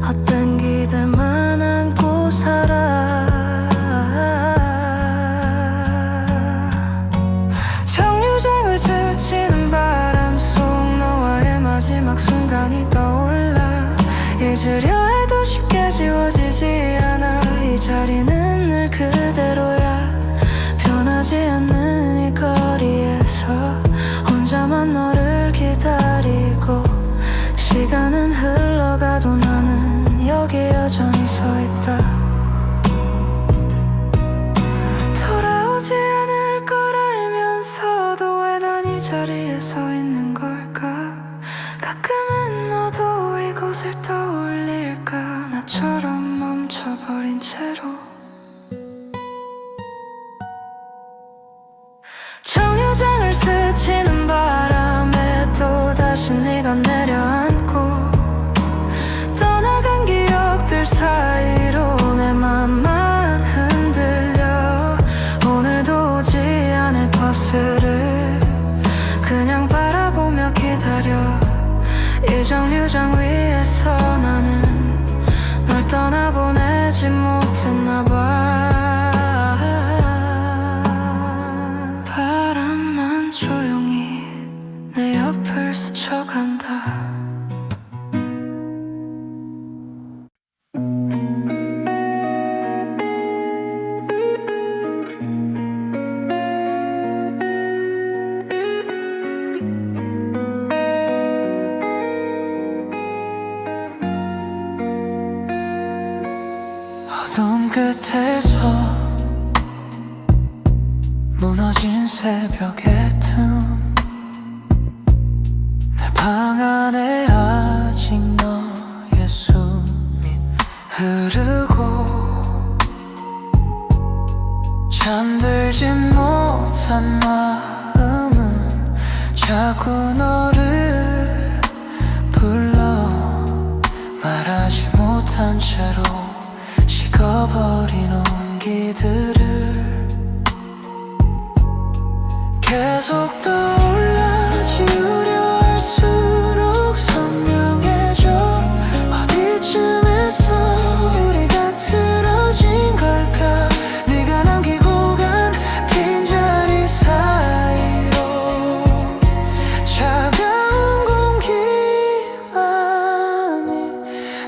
헛된 기대만 안고 살아. 정류장을 스치는 바람 속 너와의 마지막 순간이 떠올라. 잊으려 해도 쉽게 지워지지 않아. 이 자리는 늘 그대로야. 변하지 않는 이 거리에서 혼자만 너를 기다리고 시간은 흘러가도 나는 여기 여전히 서 있다. 돌아오지 않을 걸 알면서도 왜 난 이 자리에 서 있는 걸까. 가끔은 너도 이곳을 떠올릴까. 나처럼 멈춰버린 채로. 정류장을 스치는 바람에 또다시 네가 내려앉고 떠나간 기억들 사이로 내 맘만 흔들려. 오늘도 오지 않을 버스를 그냥 바라보며 기다려. 이 정류장 위에서 나는 널 떠나보내지 못했나 봐. 바람만 조용히 내 옆을 스쳐간다. 어두운 끝에서 무너진 새벽의 틈. 내 방 안에 아직 너의 숨이 흐르고 잠들지 못한 마음은 자꾸 너를 불러. 말하지 못한 채로 식어버린 온기들을 계속 떠올라. 지우려 할수록 선명해져. 어디쯤에서 우리가 틀어진 걸까. 네가 남기고 간 빈자리 사이로 차가운 공기만이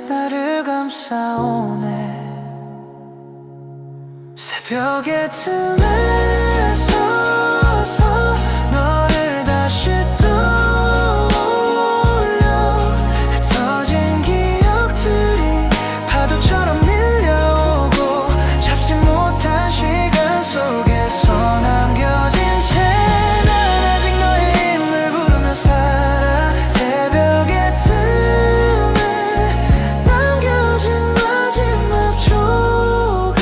나를 감싸오네. 새벽의 틈에 서서 너를 다시 떠올려. 흩어진 기억들이 파도처럼 밀려오고 잡지 못한 시간 속에서 남겨진 채 난 아직 너의 이름을 부르며 살아. 새벽의 틈에 남겨진 마지막 조각들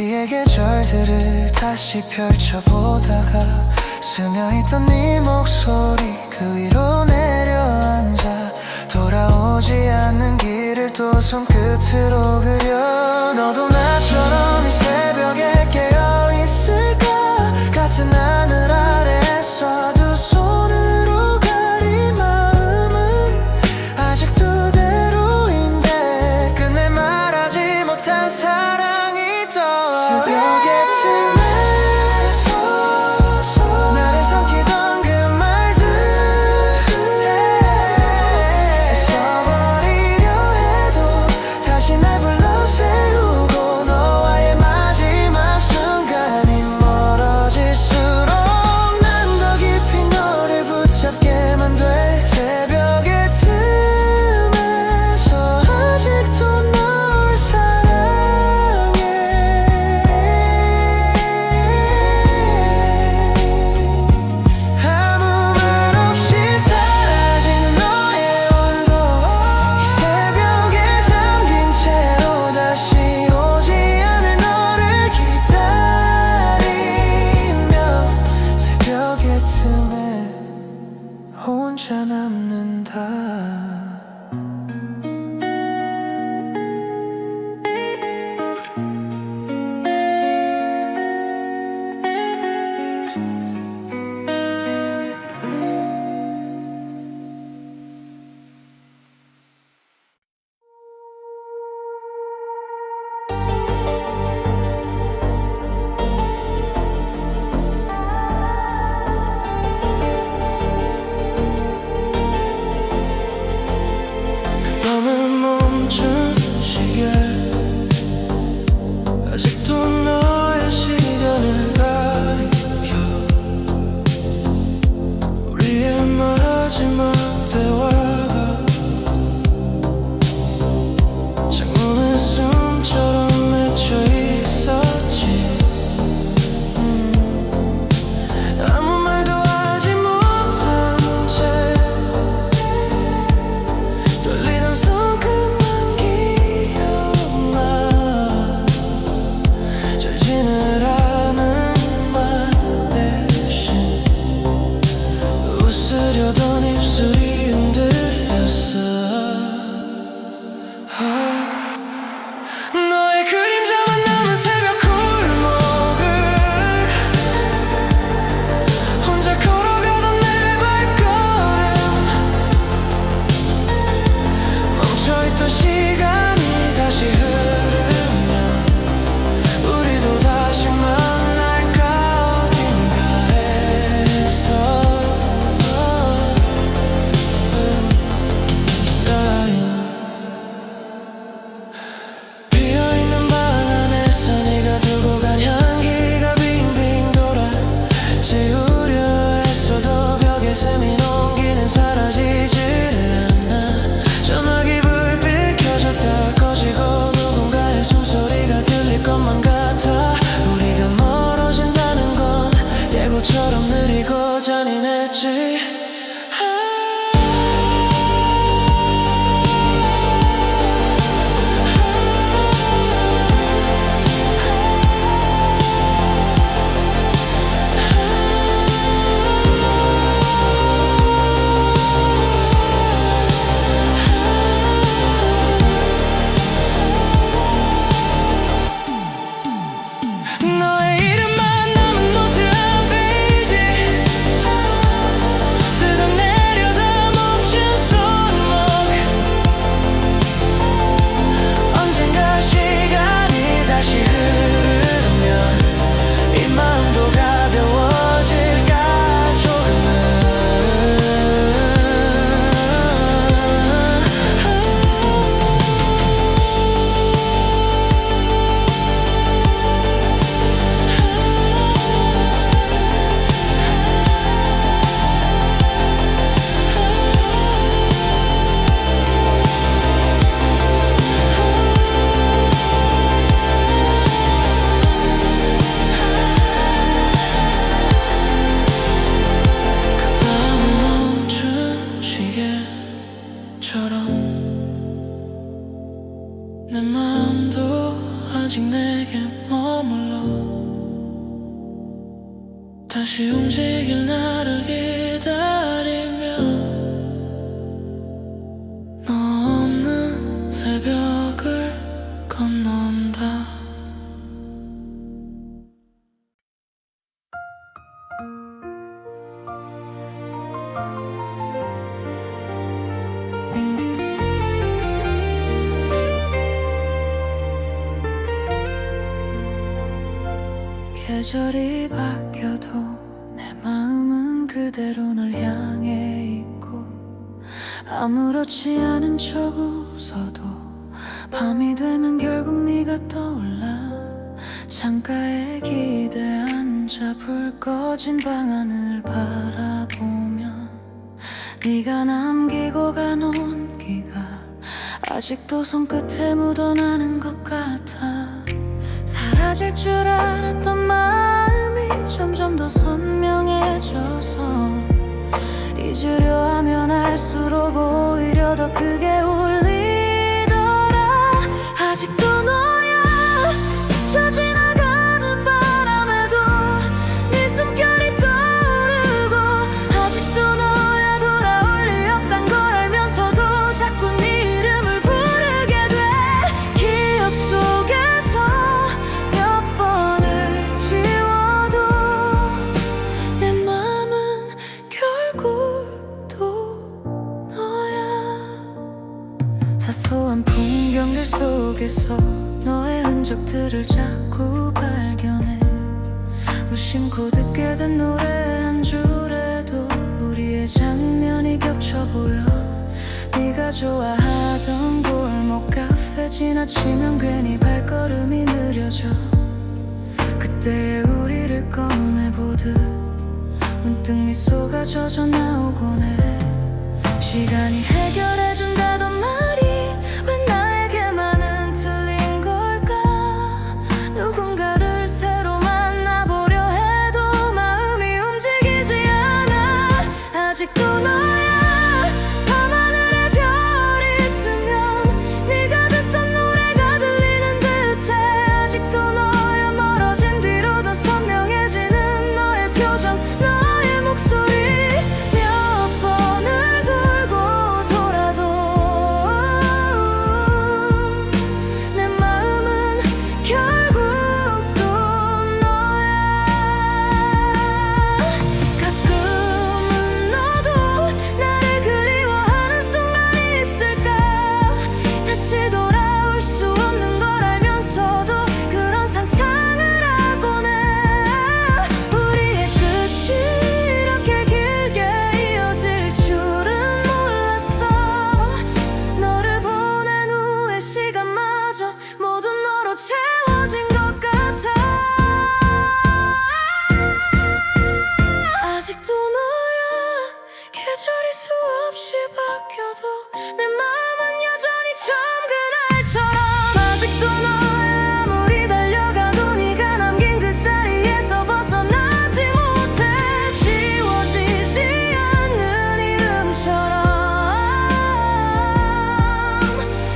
우리의 계절들을 다시 펼쳐보다가 스며있던 네 목소리 그 위로 내려앉아 돌아오지 않는 길을 또 손끝으로 그려 너도 나처럼 이 새벽에 깨어있을까 같은 하늘 아래서 두 손으로 가린 마음은 아직 그대로인데 끝내 말하지 못한 사랑이 떠 새벽의 틈에 서서 나를 삼키던 그 말들 잊어버리려 해도 다시 날 불러 세우고 너와의 마지막 순간이 멀어질수록 난 더 깊이 너를 붙잡게만 돼 새벽의 틈에서 아직도 널 사랑해 내게 머물러 다시 움직일 나를 기다리며 너 없는 새벽을 건넌다. 계절이 바뀌어도 내 마음은 그대로 널 향해 있고 아무렇지 않은 척 웃어도 밤이 되면 결국 네가 떠올라. 창가에 기대 앉아 불 꺼진 방 안을 바라보며 네가 남기고 간 온기가 아직도 손끝에 묻어나는 것 같아. 사라질 줄 알았던 마음이 점점 더 선명해져서 잊으려 하면 할수록 오히려 더 크게 울리더라. 아직도 너야. 스쳐 지나가는 바람에도 네 숨결이 떠오르고 아직도 너야. 돌아올 리 없단 걸 알면서도 자꾸 네 이름을 부르게 돼. 기억 속에서 몇 번을 지워도 내 맘은 결국 또 너야. 사소한 풍경들 속에서 너의 흔적들을 자꾸 발견해. 무심코 듣게 된 노래 한 줄에도 우리의 장면이 겹쳐 보여. 네가 좋아하던 골목 카페 지나치면 괜히 발걸음이 느려져. 그때의 우리를 꺼내보듯 문득 미소가 젖어 나오곤 해. 시간이 해결해준다던 말이 왜 나에게만은 틀린 걸까. 누군가를 새로 만나보려 해도 마음이 움직이지 않아. 아직도 너야. 밤하늘에 별이 뜨면 네가 듣던 노래가 들리는 듯해. 아직도 너야. 멀어진 뒤로 더 선명해지는 너의 표정 너의 목소리. 몇 번을 돌고 돌아도 내 마음은 결국 또 너야. 가끔은 너도 나를 그리워하는 순간이 있을까. 다시 돌아올 수 없는 걸 알면서도 그런 상상을 하곤 해. 우리의 끝이 이렇게 길게 이어질 줄은 몰랐어. 너를 보낸 후의 시간마저 모두 너로 채워진 것 같아. 아직도 너야. 계절이 수없이 바뀌어도 내 마음은 여전히 처음 그날처럼. 아직도 너야. 아무리 달려가도 네가 남긴 그 자리에서 벗어나지 못해. 지워지지 않는 이름처럼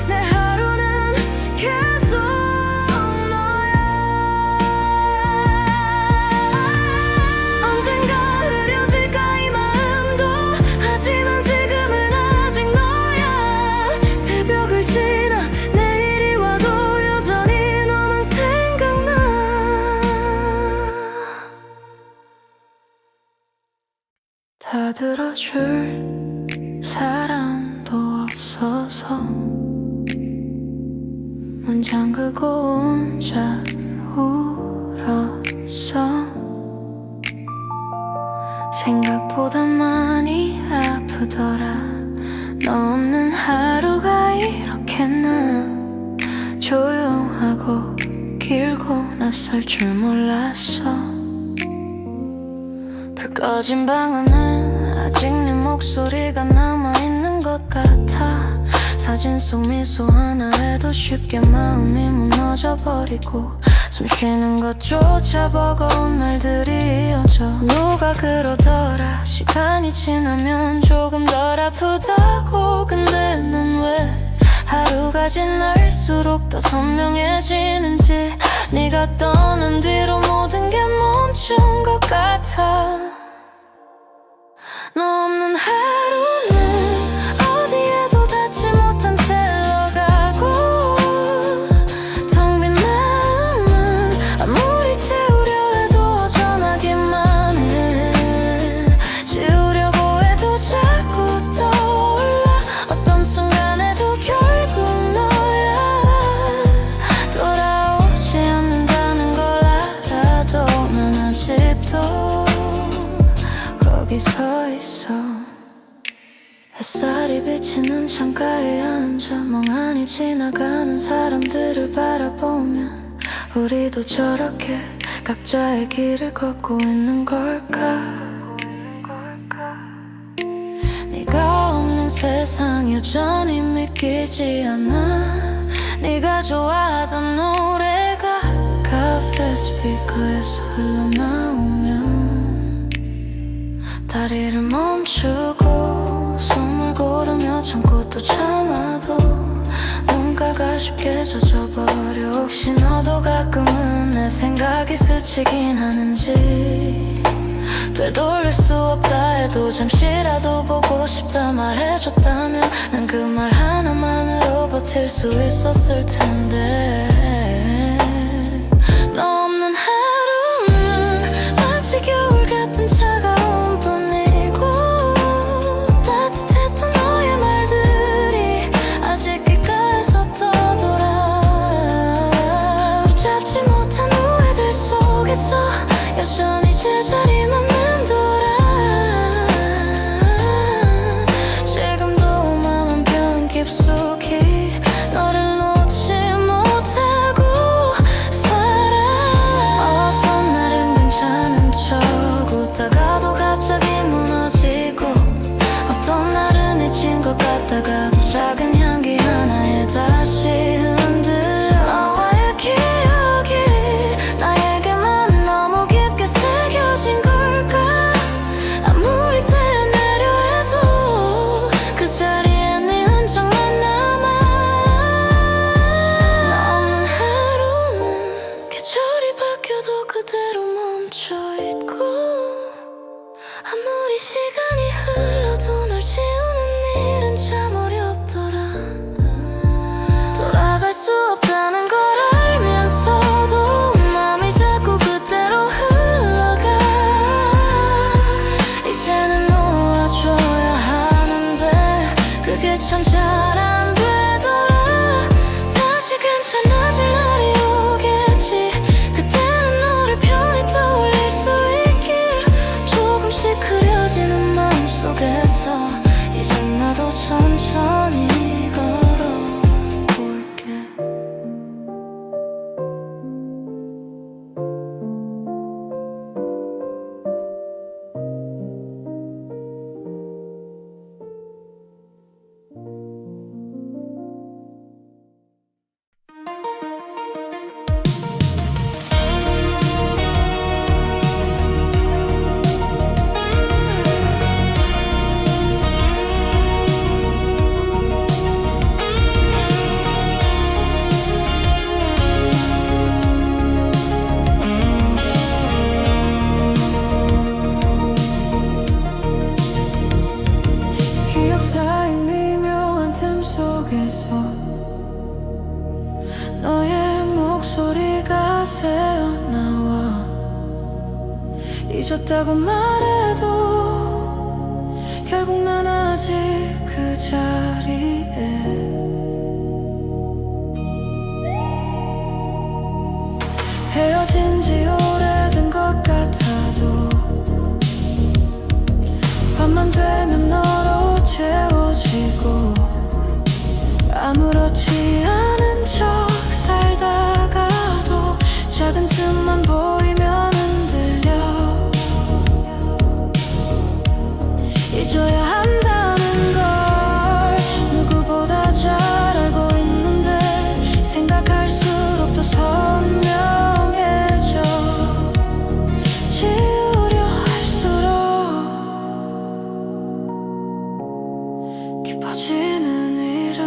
내 하루는 계속 너야. 언젠가 흐려질까 이 마음도. 하지만 지금은 아직 너야. 새벽을 지나 내일이 와도 여전히 너는 생각나. 다 들어줄 사람도 없어서 문 잠그고 혼자 울었어. 생각보다 많이 아프더라. 너 없는 하루가 이렇게나 조용하고 길고 낯설 줄 몰랐어. 불 꺼진 방 안에 아직 네 목소리가 남아있는 것 같아. 사진 속 미소 하나에도 쉽게 마음이 무너져 버리고 숨 쉬는 것조차 버거운 날들이 이어져. 누가 그러더라. 시간이 지나면 조금 덜 아프다고. 근데 넌 왜 하루가 지날수록 더 선명해지는지 네가 떠난 뒤로 모든 게 멈춘 것 같아. 너 없는 하루는 어디에도 닿지 못한 채 흘러가고 텅 빈 마음은 아무리 채우려 해도 허전하기만 해. 지우려고 해도 자꾸 떠올라. 어떤 순간에도 결국 너야. 돌아오지 않는다는 걸 알아도 난 아직도 거기 서 있어. 햇살이 비치는 창가에 앉아 멍하니 지나가는 사람들을 바라보면 우리도 저렇게 각자의 길을 걷고 있는 걸까. 네가 없는 세상 여전히 믿기지 않아. 네가 좋아하던 노래가 카페 스피커에서 흘러나오면 다리를 멈추고 숨을 고르며 참고 또 참아도 눈가가 쉽게 젖어버려. 혹시 너도 가끔은 내 생각이 스치긴 하는지. 되돌릴 수 없다 해도 잠시라도 보고 싶다 말해줬다면 난 그 말 하나만으로 버틸 수 있었을 텐데. 너 없는 하루는 마치 겨울 같은 차가운 분위고 따뜻했던 너의 말들이 아직 귓가에서 떠돌아. 붙잡지 못한 후회들 속에서 여전히 제자리만 맴돌아. 지금도 마음 편 깊숙이 너를 놓지 못하고 살아. 어떤 날은 괜찮은 척 웃다가도 갑자기 무너지고 어떤 날은 잊힌 것 같다가도 작은 향기 하나에 다시 흔들려. 너와의 기억이 나에게만 너무 깊게 새겨진 걸까. 아무리 떼내려 해도 그 자리에 네 흔적만 남아. 너 없는 하루는 계절이 바뀌어도 그대로 멈춰있고 아무리 시간이 흘러도 널 지우는 일은 참 어렵더라. 돌아갈 수 없다는 걸 알면서도 마음이 자꾸 그대로 흘러가. 이제는 놓아줘야 하는데 그게 참 잘 안 되더라. 다시 괜찮아질 날이 오겠지. 그때는 너를 편히 떠올릴 수 있길. 조금씩 그려지는 마음속에서 이젠 나도 천천히 걸어볼게. 기억 쌓인 미묘한 틈 속에서 너의 목소리가 새어나와. 잊었다고 말해도 결국 난 아직 그 자리에. 헤어진 지 오래된 것 같아도 밤만 되면 너로 채워지고 아무렇지 않은 척 살다가도 작은 틈만 보이면 흔들려. 잊어야 한다는 걸 누구보다 잘 알고 있는데 생각할수록 더 선명해져. 지우려 할수록 깊어지는 이름.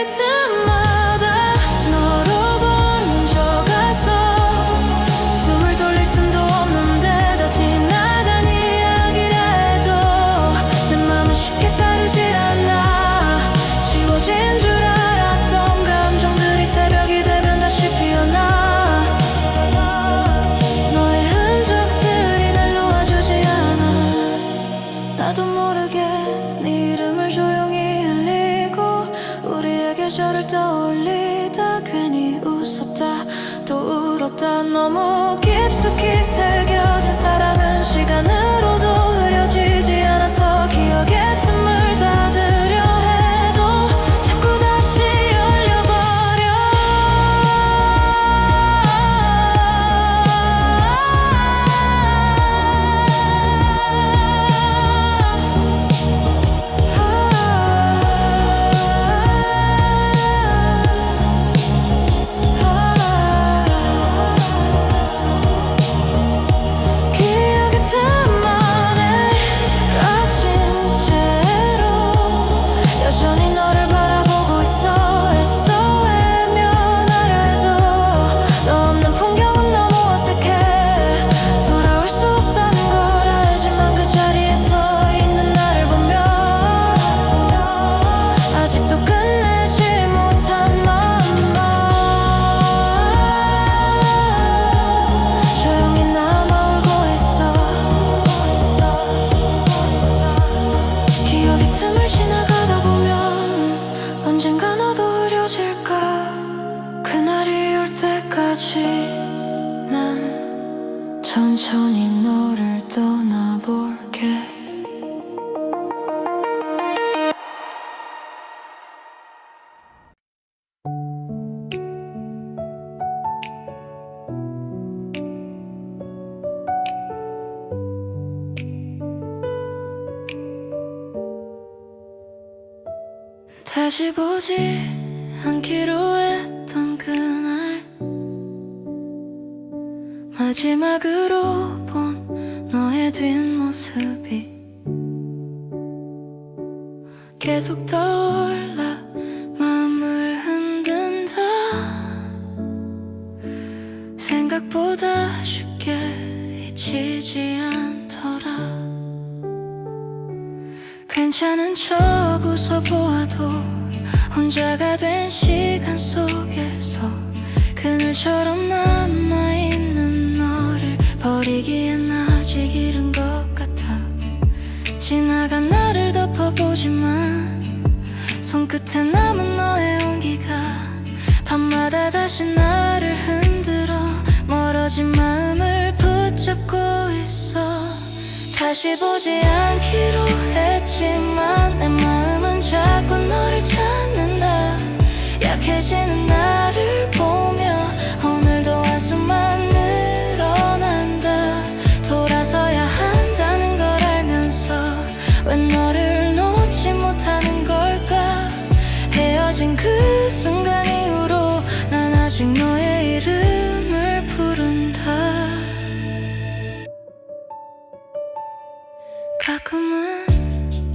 틈마다 너로 번져가서 숨을 돌릴 틈도 없는데 다 지나간 이야기라 해도 내 맘은 쉽게 따르지 않아. 지워진 줄 알았던 감정들이 새벽이 되면 다시 피어나. 너의 흔적들이 날 놓아주지 않아. 나도 모르게 네 이름을 조용히 흘리고 우리의 계절을 떠올리다 괜히 웃었다 또 울었다. 너무 깊숙이 새겨진 사랑은 시간으로도 흐려지지 않아서 기억의 틈을 닫으려 해도 자꾸 다시 열려버려. 기억의 틈만에 갇힌 채로 여전히 너를 바라보고 있어. 애써 외면하려 해도 너 없는 풍경은 너무 어색해. 돌아올 수 없다는 걸 알지만 그 자리에 서 있는 나를 보며 아직도 끝내지 못한 마음만 조용히 남아 울고 있어. 기억의 틈을 지나가다 보면 언젠가 너도 흐려질까. 그날이 올 때까지 난 천천히 너를 떠나볼게. 다시 보지 않기로 했던 그날 마지막으로 본 너의 뒷모습이 계속 떠올라 마음을 흔든다. 생각보다 쉽게 잊히지 않더라. 괜찮은 척 웃어보아도 혼자가 된 시간 속에서 그늘처럼 남아있는 너를 버리기엔 아직 이른 것 같아. 지나간 나를 덮어보지만 손끝에 남은 너의 온기가 밤마다 다시 나를 흔들어 멀어진 마음을 붙잡고 있어. 다시 보지 않기로 했지만 내 마음은 자꾸 너를 찾는다. 약해지는 나를 보며 오늘도 한숨만 늘어난다. 돌아서야 한다는 걸 알면서 왜 너를 놓지 못하는 걸까. 헤어진 그 순간 이후로 난 아직 너의 이름을 부른다. 가끔은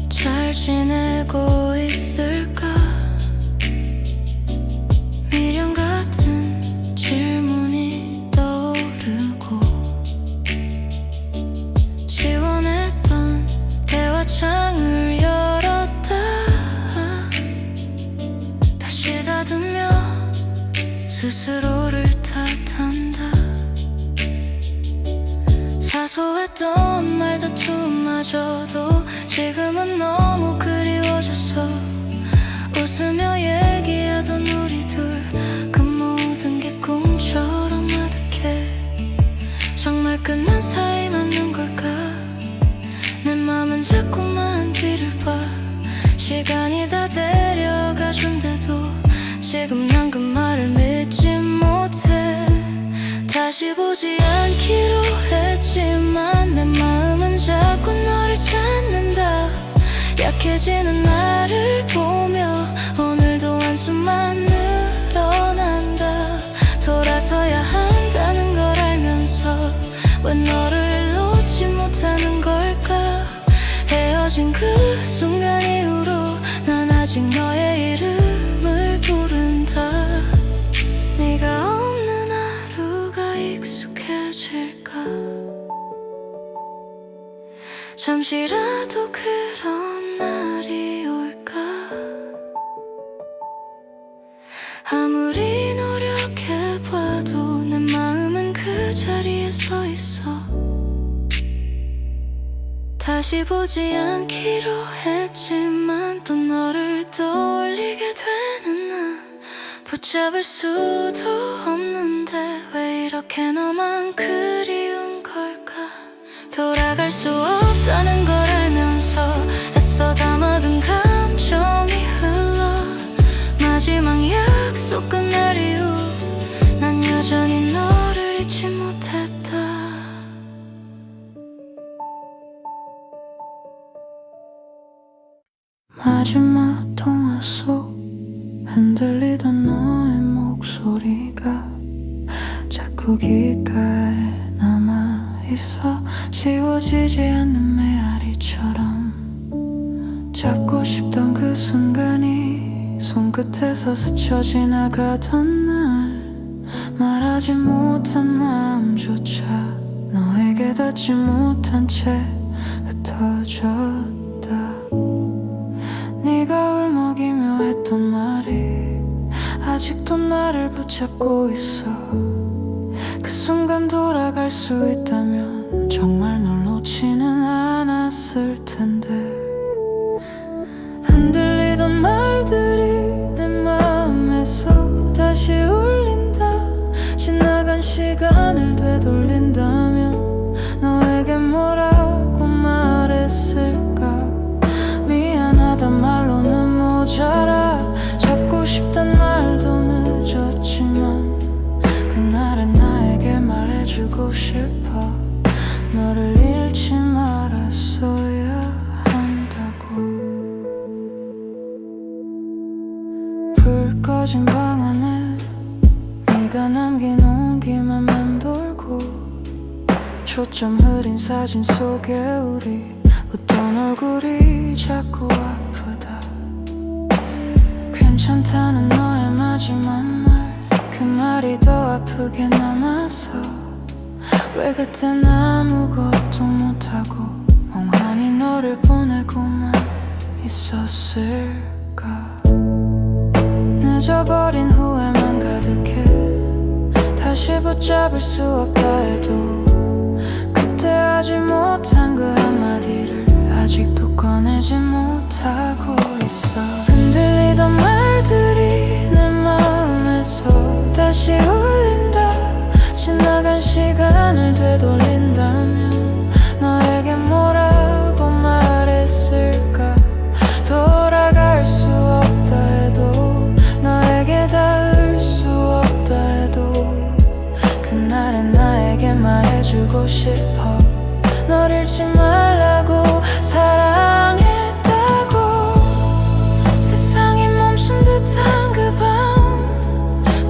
잘 지내고 있을까. 미련 같은 질문이 떠오르고 지원했던 대화창을 열었다. 다시 닫으며 스스로를 탓한다. 사소했던 말다툼마저도 지금은 너무 그리워져서 웃으며 얘기하던 우리 둘 그 모든 게 꿈처럼 아득해. 정말 끝난 사이 맞는 걸까. 내 맘은 자꾸만 뒤를 봐. 시간이 다 데려가 준대도 지금 난 그 말을 믿지 못해. 다시 보지 않기로 했지만 내 마음은 자꾸 너를 찾는다. 약해지는 나를 보며 오늘도 한숨만 늘어난다. 돌아서야 한다는 걸 알면서 왜 너를 놓지 못하는 걸까. 헤어진 그 순간 이후로 난 아직 너의 이름을 잠시라도 그런 날이 올까. 아무리 노력해봐도 내 마음은 그 자리에 서 있어. 다시 보지 않기로 했지만 또 너를 떠올리게 되는 나. 붙잡을 수도 없는데 왜 이렇게 너만 그리운 걸까. 돌아갈 수 없다는 걸 알면서 애써 담아둔 감정이 흘러. 마지막 약속 끝날 이후 난 여전히 너를 잊지 못했다. 마지막 통화 속 흔들리던 너의 목소리가 자꾸 귓가에 남아있어. 지워지지 않는 메아리처럼 잡고 싶던 그 순간이 손끝에서 스쳐 지나가던 날. 말하지 못한 마음조차 너에게 닿지 못한 채 흩어졌다. 네가 울먹이며 했던 말이 아직도 나를 붙잡고 있어. 그 순간 돌아갈 수 있다면 정말 널 놓지는 않았을 텐데. 흔들리던 말들이 내 마음에서 다시 울린다. 지나간 시간을 되돌린다면 너에게 뭐라고 말했을까. 미안하단 말로는 모자라. 잡고 싶단 말도 늦었지만 그날은 나에게 말해주고 싶어. 너를 잃지 말았어야 한다고. 불 꺼진 방 안에 네가 남긴 온기만 맴돌고 초점 흐린 사진 속에 우리 웃던 얼굴이 자꾸 아프다. 괜찮다는 너의 마지막 말, 그 말이 더 아프게 남아서 왜 그땐 아무것도 못하고 멍하니 너를 보내고만 있었을까. 늦어버린 후회만 가득해. 다시 붙잡을 수 없다 해도 그때 하지 못한 그 한마디를 아직도 꺼내지 못하고 있어. 흔들리던 말들이 내 마음에서 다시 울린다. 지나간 시간을 되돌린다면 너에게 뭐라고 말했을까. 돌아갈 수 없다 해도 너에게 닿을 수 없다 해도 그날은 나에게 말해주고 싶어. 널 잃지 말라고. 사랑했다고. 세상이 멈춘 듯한 그 밤,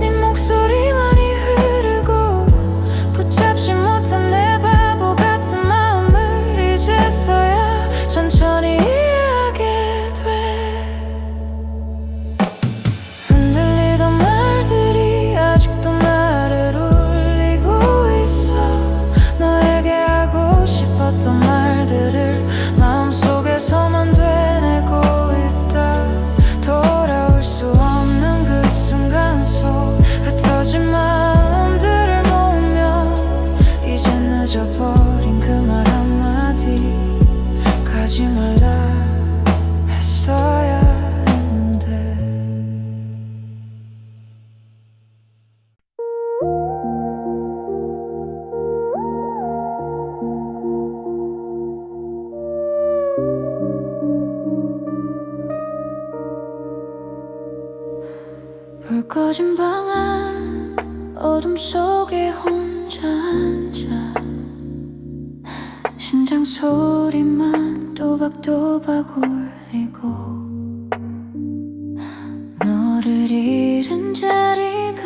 네 목소리만이 흐르고 붙잡지 못한 내 바보 같은 마음을 이제서야 천천히 이해하게 돼. 흔들리던 말들이 아직도 나를 울리고 있어. 너에게 하고 싶었던 말들을 마음속에서만 되뇌고 있다. 돌아올 수 없는 그 순간 속 흩어진 마음들을 모으며 이제 늦어버린 그 말 한마디 가지 말라 했어야 했는데. 불 꺼진 방 안 어둠 속에 혼자 앉아. 심장 소리만 또박또박 울리고 너를 잃은 자리가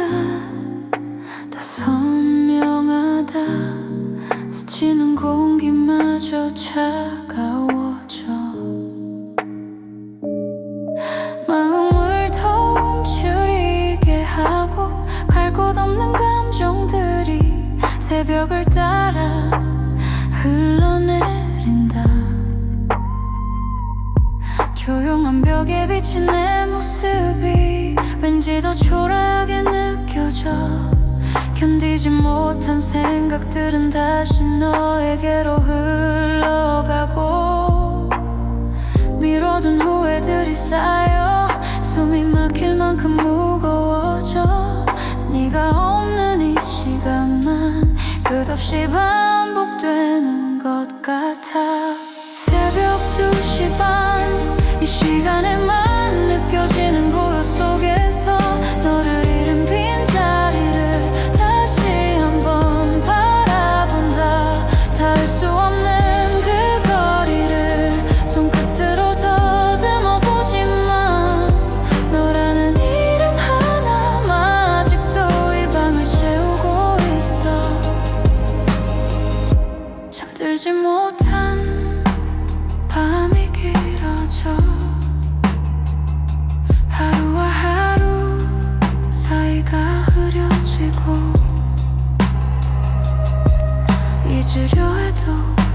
더 선명하다. 스치는 공기마저 차가워져. 마음을 더 움츠리게 하고 갈 곳 없는 감정들이 새벽을 따라 흘러내린다. 벽에 비친 내 모습이 왠지 더 초라하게 느껴져. 견디지 못한 생각들은 다시 너에게로 흘러가고, 미뤄둔 후회들이 쌓여 숨이 막힐 만큼 무거워져. 네가 없는 이 시간만 끝없이 반복되는 것 같아. 새벽 2시 반, 이 시간에만 느껴지는 고요 속에서 너를 잃은 빈자리를 다시 한번 바라본다. 닿을 수 없는 그 거리를 손끝으로 더듬어 보지만 너라는 이름 하나만 아직도 이 방을 채우고 있어. 잠들지 못한 밤이 길어져. 하루와 하루 사이가 흐려지고, 잊으려 해도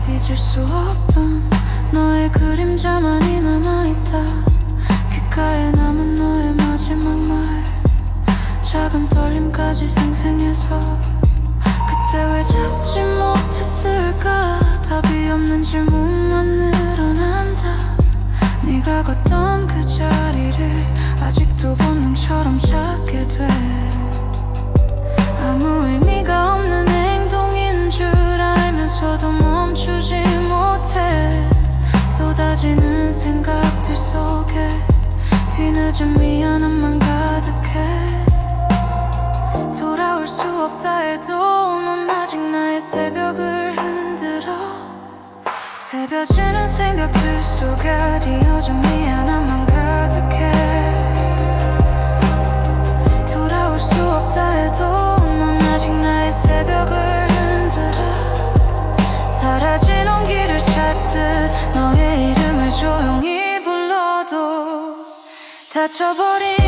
잊을 수 없던 너의 그림자만이 남아있다. 귓가에 남은 너의 마지막 말, 작은 떨림까지 생생해서 그때 왜 잡지 못했을까. 답이 없는 질문만 늘어난다. 네가 걷던 그 자리를 아직도 본능처럼 찾게 돼. 아무 의미가 없는 행동인 줄 알면서도 멈추지 못해. 쏟아지는 생각들 속에 뒤늦은 미안함만 가득해. 돌아올 수 없다 해도 넌 아직 나의 새벽을 흔들어. 새벼지는 생각들 속에 뒤어진 미안함만 가득해. 돌아올 수 없다 해도 넌 아직 나의 새벽을 흔들어. 사라진 온기를 찾듯 너의 이름을 조용히 불러도 닫혀버린